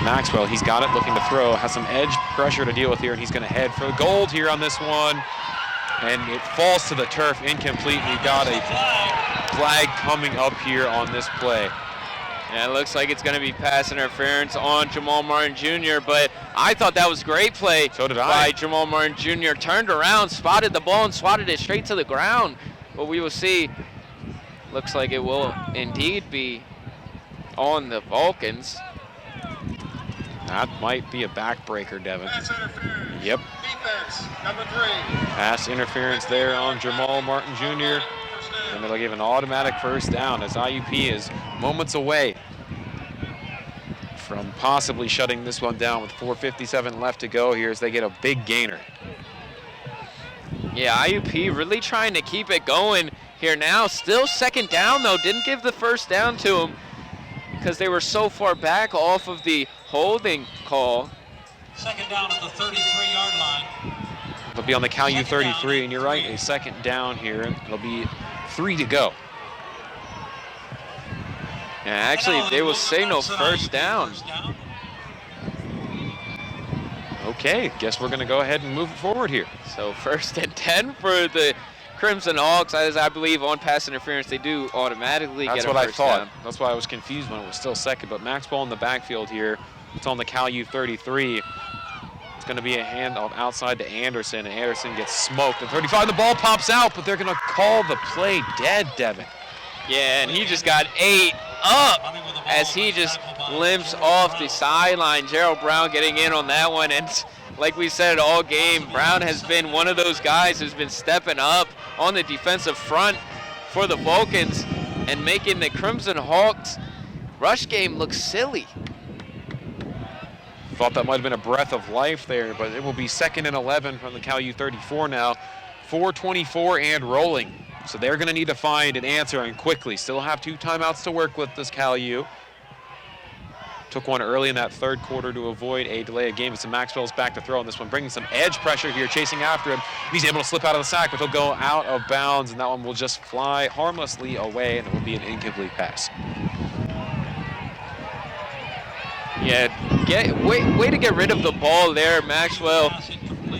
Maxwell, he's got it, looking to throw, has some edge pressure to deal with here, and he's going to head for the gold here on this one. And it falls to the turf, incomplete, and you got a flag coming up here on this play. And it looks like it's going to be pass interference on Jamal Martin Jr., but I thought that was a great play. So did I. By Jamal Martin Jr. Turned around, spotted the ball, and swatted it straight to the ground. But we will see. Looks like it will indeed be on the Vulcans. That might be a backbreaker, Devin. Pass interference. Yep. Defense, number 3. Pass interference there on Jamal Martin Jr. And it'll give an automatic first down as IUP is moments away from possibly shutting this one down with 4:57 left to go here as they get a big gainer. Yeah, IUP really trying to keep it going here now. Still second down, though. Didn't give the first down to him because they were so far back off of the holding call. Second down at the 33-yard line. It'll be on the Calu 33, and you're right, a second down here. It'll be 3 to go. Yeah, actually, they will signal first down. Okay, guess we're going to go ahead and move it forward here. So 1st and 10 for the Crimson Hawks. As I believe on pass interference, they do automatically get a first down. That's what I thought. That's why I was confused when it was still second. But Maxwell in the backfield here. It's on the Calu 33. It's going to be a handoff outside to Anderson, and Anderson gets smoked at 35. The ball pops out, but they're going to call the play dead, Devin. Yeah, and he just got ate up as he just limps off the sideline. Gerald Brown getting in on that one, and like we said all game, Brown has been one of those guys who's been stepping up on the defensive front for the Vulcans and making the Crimson Hawks rush game look silly. Thought that might have been a breath of life there, but it will be 2nd and 11 from the Calu 34 now. 4:24 and rolling. So they're going to need to find an answer, and quickly. Still have 2 timeouts to work with this Calu. Took one early in that third quarter to avoid a delay of game. So Maxwell's back to throw on this one, bringing some edge pressure here, chasing after him. He's able to slip out of the sack, but he'll go out of bounds, and that one will just fly harmlessly away, and it will be an incomplete pass. Yeah, way to get rid of the ball there. Maxwell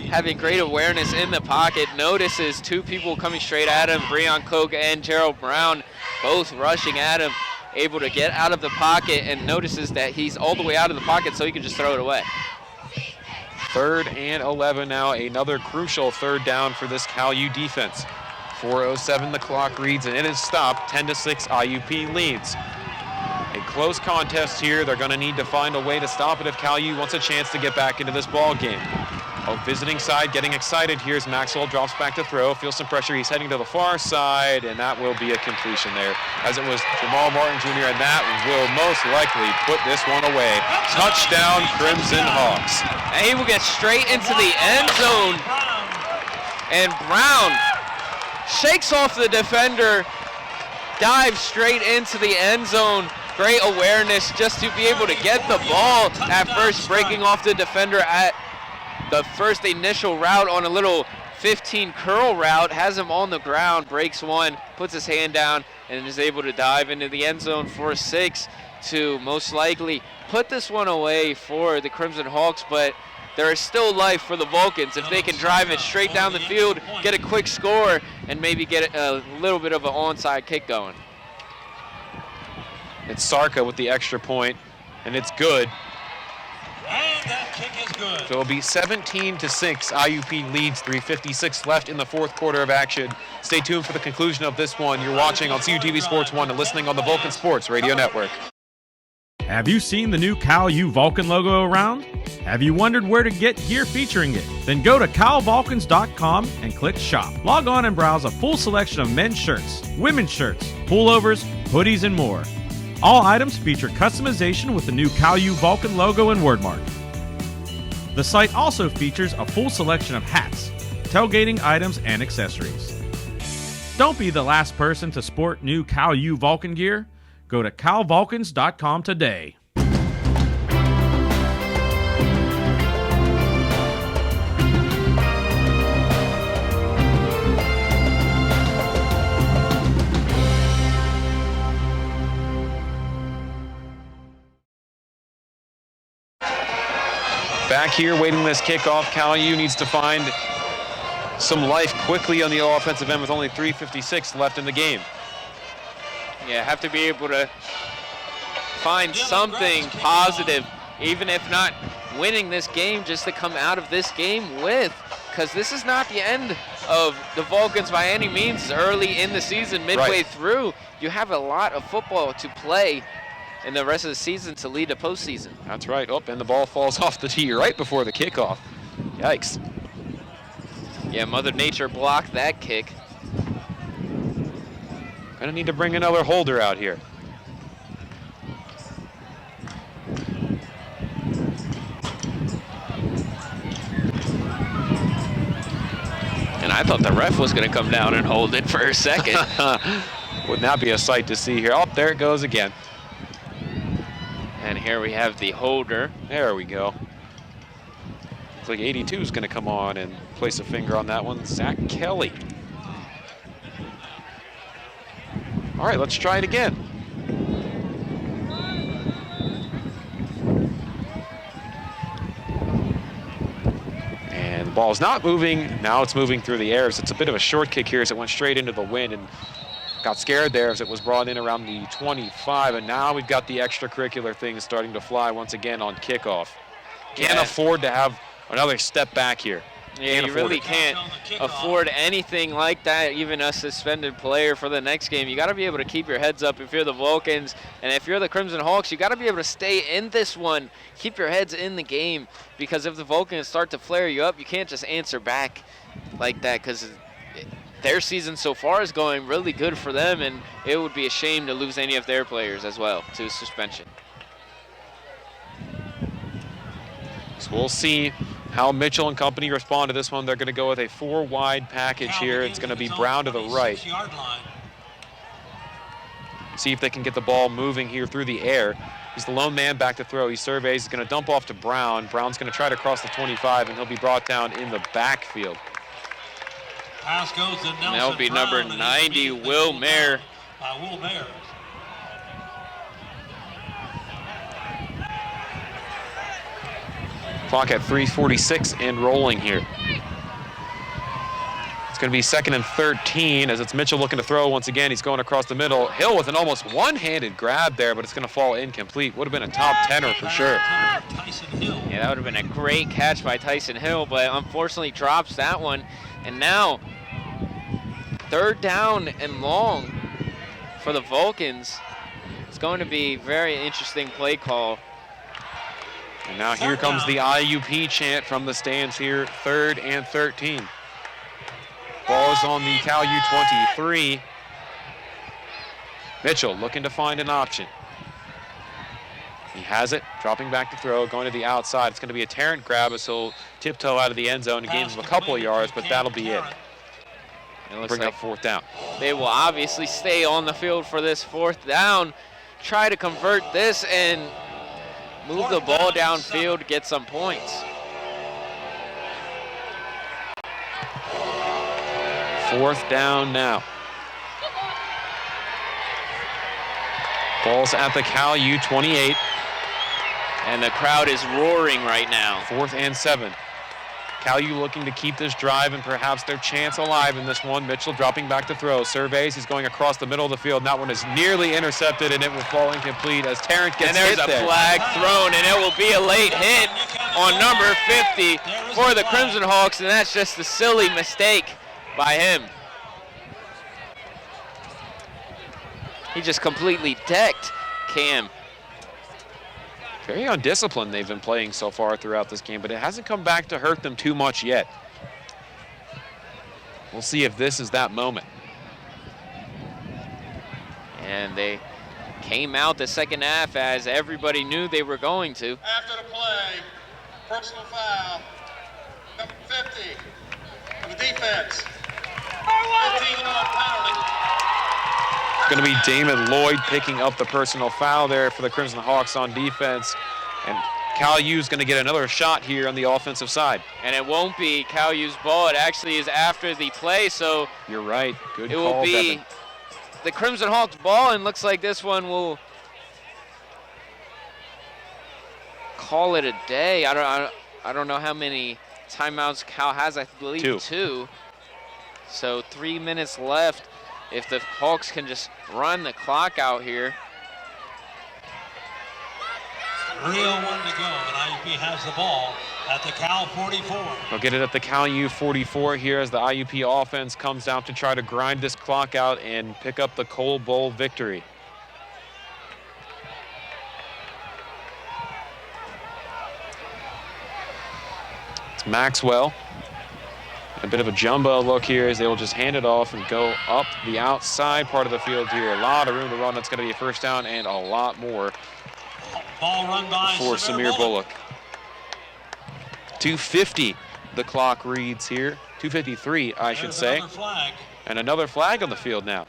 having great awareness in the pocket, notices 2 people coming straight at him, Breon Koch and Gerald Brown, both rushing at him, able to get out of the pocket, and notices that he's all the way out of the pocket so he can just throw it away. 3rd and 11 now. Another crucial 3rd down for this Cal U defense. 4:07 the clock reads, and it is stopped. 10-6 IUP leads. A close contest here. They're going to need to find a way to stop it if Cal U wants a chance to get back into this ball game. Visiting side getting excited here as Maxwell drops back to throw. Feels some pressure. He's heading to the far side, and that will be a completion there, as it was Jamal Martin Jr., and that will most likely put this one away. Touchdown, Crimson Hawks. And he will get straight into the end zone. And Brown shakes off the defender, dives straight into the end zone. Great awareness just to be able to get the ball at first, breaking off the defender at the first initial route on a little 15 curl route, has him on the ground, breaks one, puts his hand down, and is able to dive into the end zone for a 6 to most likely put this one away for the Crimson Hawks. But there is still life for the Vulcans if they can drive it straight down the field, get a quick score, and maybe get a little bit of an onside kick going. It's Sarka with the extra point, and it's good. And that kick is good. So it'll be 17-6. IUP leads. 3:56 left in the 4th quarter of action. Stay tuned for the conclusion of this one. You're watching on CUTV Sports 1 and listening on the Vulcan Sports Radio Network. Have you seen the new Cal U Vulcan logo around? Have you wondered where to get gear featuring it? Then go to calvulcans.com and click shop. Log on and browse a full selection of men's shirts, women's shirts, pullovers, hoodies, and more. All items feature customization with the new Cal U Vulcan logo and wordmark. The site also features a full selection of hats, tailgating items, and accessories. Don't be the last person to sport new Cal U Vulcan gear. Go to calvulcans.com today. Back here waiting this kickoff. Cal U needs to find some life quickly on the offensive end with only 3:56 left in the game. Yeah, have to be able to find something positive, even if not winning this game, just to come out of this game with, because this is not the end of the Vulcans by any means. Early in the season, midway through, you have a lot of football to play in the rest of the season to lead a postseason. That's right. Oh, and the ball falls off the tee right before the kickoff. Yikes. Yeah, Mother Nature blocked that kick. Gonna need to bring another holder out here. And I thought the ref was gonna come down and hold it for a second. Would not be a sight to see here. Oh, there it goes again. And here we have the holder. There we go. Looks like 82 is going to come on and place a finger on that one. Zach Kelly. All right, let's try it again. And the ball's not moving. Now it's moving through the air. So it's a bit of a short kick here as it went straight into the wind and got scared there as it was brought in around the 25. And now we've got the extracurricular things starting to fly once again on kickoff. Can't afford to have another step back here. Yeah, you really can't afford anything like that, even a suspended player for the next game. You got to be able to keep your heads up if you're the Vulcans. And if you're the Crimson Hawks, you got to be able to stay in this one. Keep your heads in the game, because if the Vulcans start to flare you up, you can't just answer back like that, because their season so far is going really good for them, and it would be a shame to lose any of their players as well to suspension. So we'll see how Mitchell and company respond to this one. They're going to go with a 4-wide package here. It's going to be Brown to the right. See if they can get the ball moving here through the air. He's the lone man back to throw. He surveys. He's going to dump off to Brown. Brown's going to try to cross the 25, and he'll be brought down in the backfield. Pass goes to Nelson. That will be number 90, Will Mayer. Will Mayer. Clock at 3:46 and rolling here. It's going to be 2nd and 13 as it's Mitchell looking to throw once again. He's going across the middle. Hill with an almost one-handed grab there, but it's going to fall incomplete. Would have been a top 10er for sure. Yeah, that would have been a great catch by Tyson Hill, but unfortunately drops that one. And now, 3rd down and long for the Vulcans. It's going to be very interesting play call. And now here comes the IUP chant from the stands here, 3rd and 13. Ball is on the Cal U 23. Mitchell looking to find an option. He has it, dropping back to throw, going to the outside. It's going to be a Tarrant grab as he'll tiptoe out of the end zone and gain him a couple of yards, but that'll be it. It looks Bring like up 4th down. they will obviously stay on the field for this 4th down, try to convert this and move the ball downfield, get some points. 4th down now. Ball's at the Cal U 28. And the crowd is roaring right now. 4th and 7. Cal U looking to keep this drive and perhaps their chance alive in this one. Mitchell dropping back to throw. Surveys. He's going across the middle of the field. And that one is nearly intercepted, and it will fall incomplete as Tarrant gets hit there. And there's a flag thrown, and it will be a late hit on number 50 for the Crimson Hawks, and that's just a silly mistake by him. He just completely decked Cam. Very undisciplined they've been playing so far throughout this game, but it hasn't come back to hurt them too much yet. We'll see if this is that moment. And they came out the second half as everybody knew they were going to. After the play, personal foul, number 50 for the defense. 15-yard penalty. It's going to be Damon Lloyd picking up the personal foul there for the Crimson Hawks on defense. And Cal U's going to get another shot here on the offensive side. And it won't be Cal U's ball. It actually is after the play, so you're right. Good call, it will be Devin. the Crimson Hawks ball, and looks like this one will call it a day. I don't know how many timeouts Cal has. I believe two. So 3 minutes left. If the Hawks can just run the clock out here. 3:01 to go, and IUP has the ball at the Cal 44. They'll get it at the Cal U 44 here as the IUP offense comes out to try to grind this clock out and pick up the Cole Bowl victory. It's Maxwell. A bit of a jumbo look here as they will just hand it off and go up the outside part of the field here. A lot of room to run. That's going to be a 1st down and a lot more Ball run by for Samir Bullock. 2:50 the clock reads here. 2:53, I should say. Another flag. And another flag on the field now.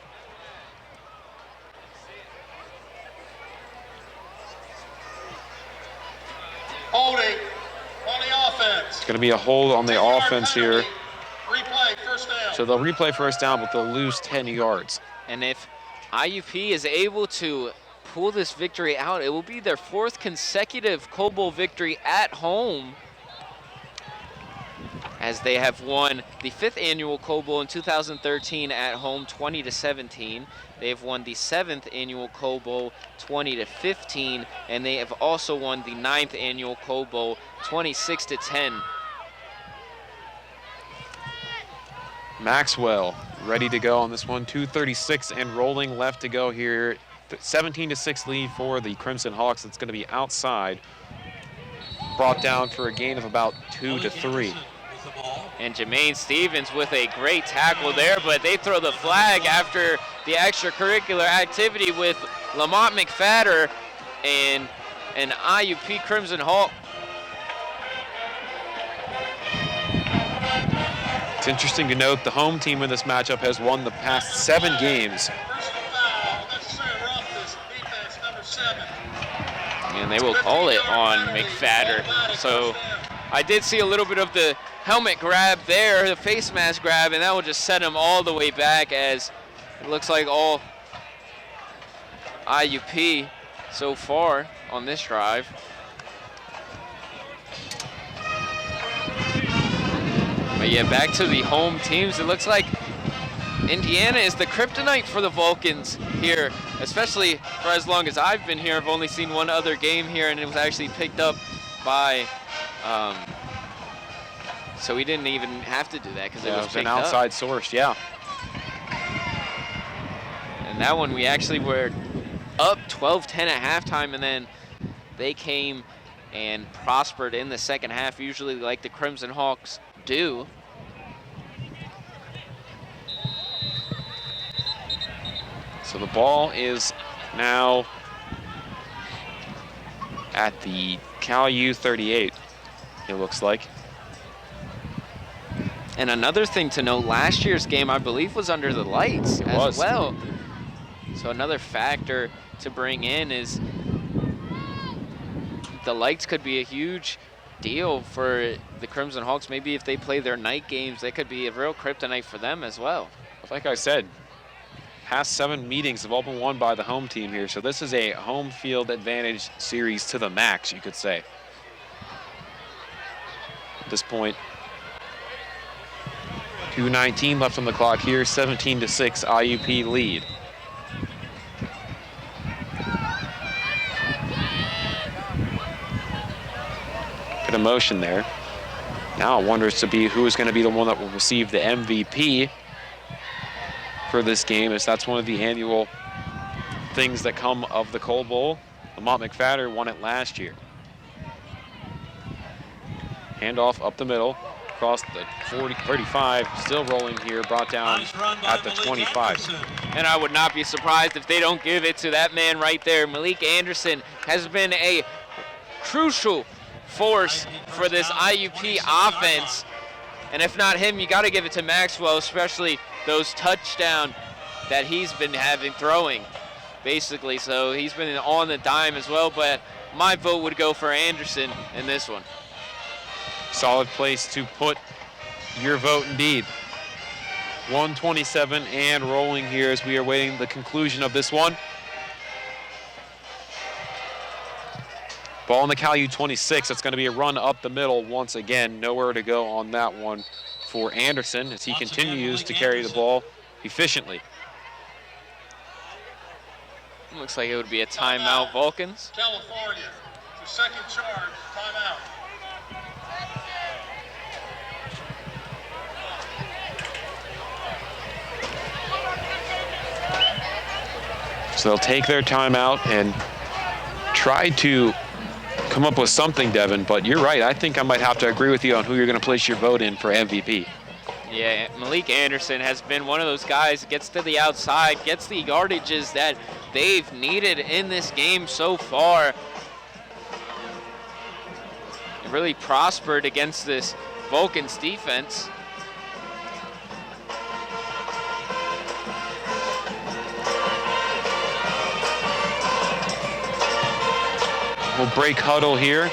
Holding on the offense. It's going to be a hold on the 10-yard offense penalty. here. Replay, 1st down. So they'll replay 1st down, but they'll lose 10 yards. And if IUP is able to pull this victory out, it will be their 4th consecutive Cole Bowl victory at home, as they have won the 5th annual Cole Bowl in 2013 at home 20-17. They have won the 7th annual Cole Bowl 20-15, and they have also won the 9th annual Cole Bowl 26-10. Maxwell ready to go on this one. 2:36 and rolling left to go here. 17-6 lead for the Crimson Hawks. It's going to be outside. Brought down for a gain of about 2 to 3. And Jermaine Stevens with a great tackle there, but they throw the flag after the extracurricular activity with Lamont McFadder and an IUP Crimson Hawk. It's interesting to note the home team in this matchup has won the past 7 games. Personal foul, unnecessary roughness, defense, number 7. And they will call it on McFadder. So I did see a little bit of the helmet grab there, the face mask grab, and that will just set him all the way back, as it looks like all IUP so far on this drive. But yeah, back to the home teams. It looks like Indiana is the kryptonite for the Vulcans here, especially for as long as I've been here. I've only seen one other game here, and it was actually picked up by, so we didn't even have to do that because it was picked an outside source, yeah. And that one we actually were up 12-10 at halftime, and then they came and prospered in the second half, usually like the Crimson Hawks do. So the ball is now at the Cal U 38, it looks like. And another thing to note, last year's game, I believe, was under the lights as well. So another factor to bring in is the lights could be a huge deal for the Crimson Hawks. Maybe if they play their night games, they could be a real kryptonite for them as well. Like I said, past 7 meetings have all been won by the home team here, so this is a home field advantage series to the max, you could say. At this point, 2:19 left on the clock here, 17-6 IUP lead. Good emotion there. Now it wonders to be who is going to be the one that will receive the MVP for this game, as that's one of the annual things that come of the Coal Bowl. Lamont McFadder won it last year. Handoff up the middle, across the 35, still rolling here, brought down at the 25. And I would not be surprised if they don't give it to that man right there. Malik Anderson has been a crucial force for this IUP offense. And if not him, you got to give it to Maxwell, especially those touchdowns that he's been throwing, basically. So he's been on the dime as well, but my vote would go for Anderson in this one. Solid place to put your vote indeed. 127 and rolling here as we are waiting the conclusion of this one. Ball in the Cal U26. It's going to be a run up the middle once again. Nowhere to go on that one for Anderson as he continues to carry the ball efficiently. Looks like it would be a timeout, Vulcans. California, your second charge, timeout. So they'll take their timeout and try to come up with something, Devin, but you're right. I think I might have to agree with you on who you're going to place your vote in for MVP. Yeah, Malik Anderson has been one of those guys, gets to the outside, gets the yardages that they've needed in this game so far. It really prospered against this Vulcans defense. We'll break huddle here.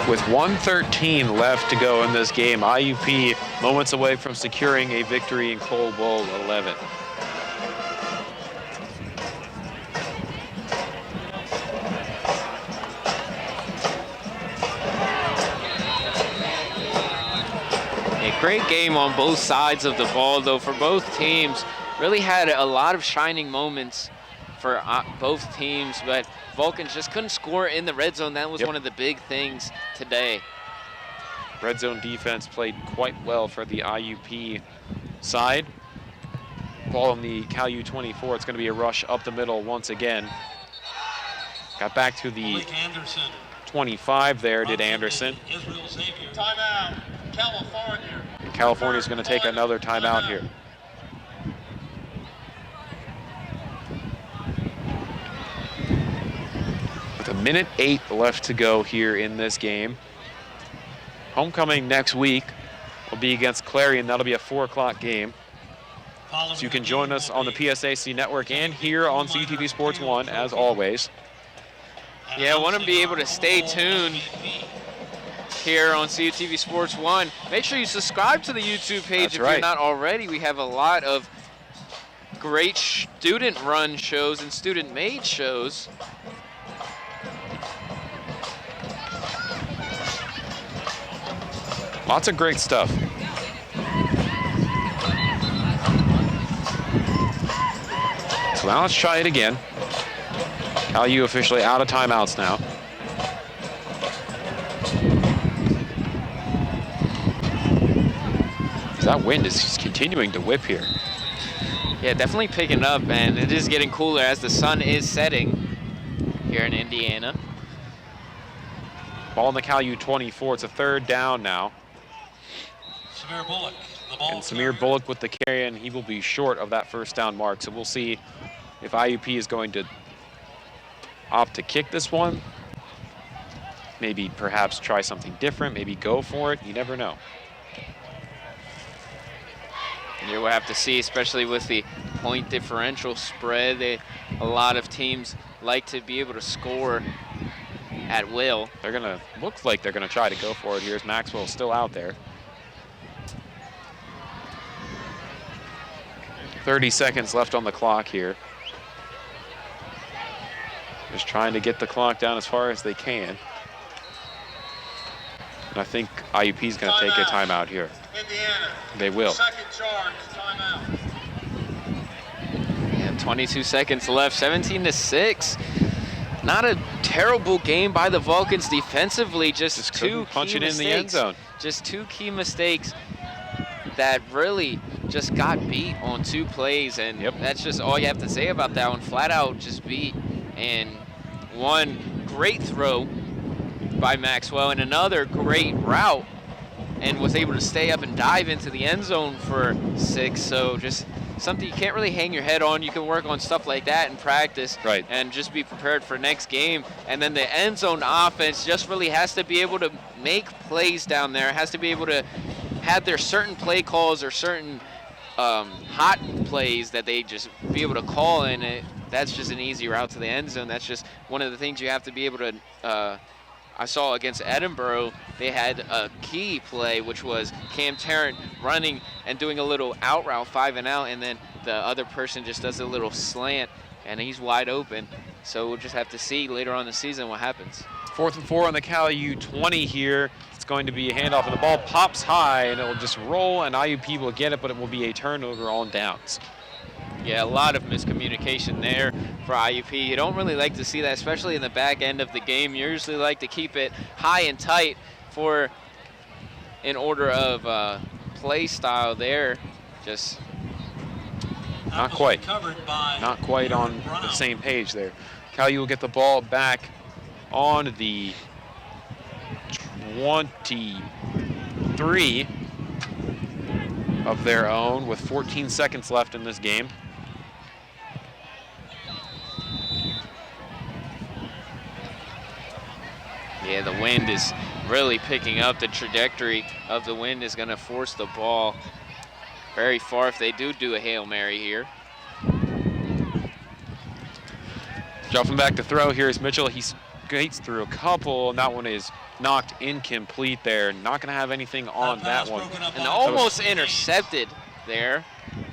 With 1:13 left to go in this game, IUP moments away from securing a victory in Coal Bowl 11. Great game on both sides of the ball, though, for both teams. Really had a lot of shining moments for both teams, but Vulcans just couldn't score in the red zone. That was one of the big things today. Red zone defense played quite well for the IUP side. Ball in the Cal U24. It's going to be a rush up the middle once again. Got back to the 25 there, did Anderson. Timeout, California. And California's going to take another timeout here. With 1:08 left to go here in this game. Homecoming next week will be against Clarion. That'll be a 4 o'clock game. So you can join us on the PSAC network and here on CTV Sports 1 as always. Yeah, I want to be able to stay tuned here on CTV Sports 1. Make sure you subscribe to the YouTube page if you're not already. We have a lot of great student-run shows and student-made shows. Lots of great stuff. So now let's try it again. Cal U officially out of timeouts now. That wind is just continuing to whip here. Yeah, definitely picking up, and it is getting cooler as the sun is setting here in Indiana. Ball in the Cal U 24. It's a 3rd down now. Samir Bullock, the ball And Samir Bullock with the carry, and he will be short of that 1st down mark. So we'll see if IUP is going to opt to kick this one. Maybe perhaps try something different, maybe go for it. You never know. You will have to see, especially with the point differential spread. A lot of teams like to be able to score at will. They're gonna look like they're gonna try to go for it here as Maxwell's still out there. 30 seconds left on the clock here. Just trying to get the clock down as far as they can. And I think IUP is going to take a timeout here. Indiana. They will. Second charge, timeout. Yeah, 22 seconds left, 17-6. Not a terrible game by the Vulcans defensively, just two punch key it in mistakes. the end zone. Just 2 key mistakes that really just got beat on 2 plays, and that's just all you have to say about that one. Flat out just beat, and one great throw by Maxwell and another great route, and was able to stay up and dive into the end zone for 6. So just something you can't really hang your head on. You can work on stuff like that in practice, right, and just be prepared for next game. And then the end zone offense just really has to be able to make plays down there, has to be able to have their certain play calls or certain hot plays that they just be able to call, and that's just an easy route to the end zone. That's just one of the things you have to be able to I saw against Edinburgh, they had a key play, which was Cam Tarrant running and doing a little out route, 5 and out, and then the other person just does a little slant, and he's wide open. So we'll just have to see later on in the season what happens. 4th and 4 on the Cal U 20 here. It's going to be a handoff, and the ball pops high, and it will just roll, and IUP will get it, but it will be a turnover on downs. Yeah, a lot of miscommunication there for IUP. You don't really like to see that, especially in the back end of the game. You usually like to keep it high and tight in order of play style there. Just not quite on the same page there. Cal U will get the ball back on the 23 of their own with 14 seconds left in this game. Yeah, the wind is really picking up. The trajectory of the wind is going to force the ball very far if they do a Hail Mary here. Dropping back to throw here is Mitchell. He skates through a couple, and that one is knocked incomplete there. Not going to have anything on that one. And almost intercepted there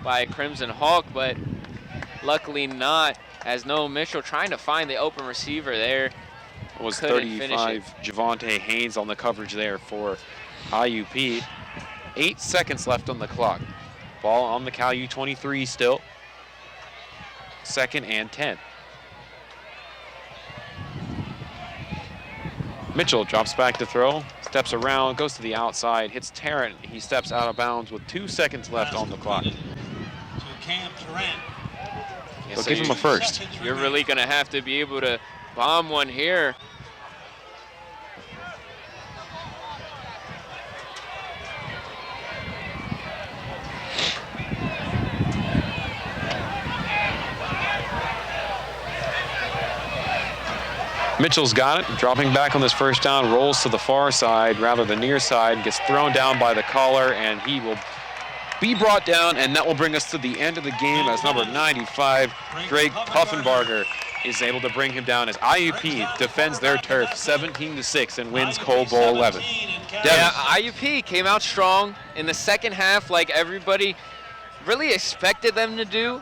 by Crimson Hawk, but luckily not, as Noah Mitchell trying to find the open receiver there. It was 35 Javante Haynes on the coverage there for IUP. 8 seconds left on the clock. Ball on the Cal U 23 still. 2nd and 10. Mitchell drops back to throw, steps around, goes to the outside, hits Tarrant. He steps out of bounds with 2 seconds left on the clock. To Cam Tarrant. So give him a first. You're really going to have to be able to bomb one here. Mitchell's got it, dropping back on this 1st down, rolls to the far side, rather the near side, gets thrown down by the caller, and he will be brought down, and that will bring us to the end of the game as number 95, Greg Puffenbarger, is able to bring him down as IUP defends their turf 17-6 and wins Cole Bowl 11. Yeah, IUP came out strong in the second half like everybody really expected them to do.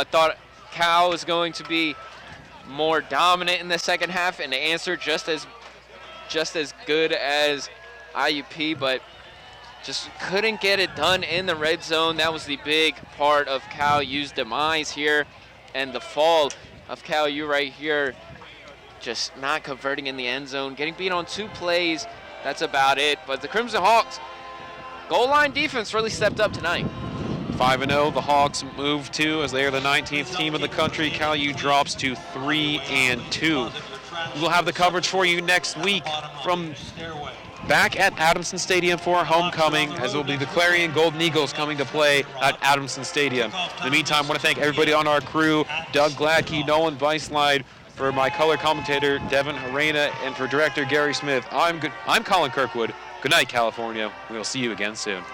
thought Cal was going to be more dominant in the second half and answer just as good as IUP, but just couldn't get it done in the red zone. That was the big part of Cal U's demise here, and the fall of Cal U right here, just not converting in the end zone, getting beat on 2 plays. That's about it. But the Crimson Hawks goal line defense really stepped up tonight. 5-0, the Hawks move to, as they are the 19th team in the country. Cal U drops to 3-2. We'll have the coverage for you next week from back at Adamson Stadium for homecoming, as it will be the Clarion Golden Eagles coming to play at Adamson Stadium. In the meantime, I want to thank everybody on our crew, Doug Gladkey, Nolan Weisleid, for my color commentator, Devin Harena, and for director, Gary Smith. I'm Colin Kirkwood. Good night, California. We'll see you again soon.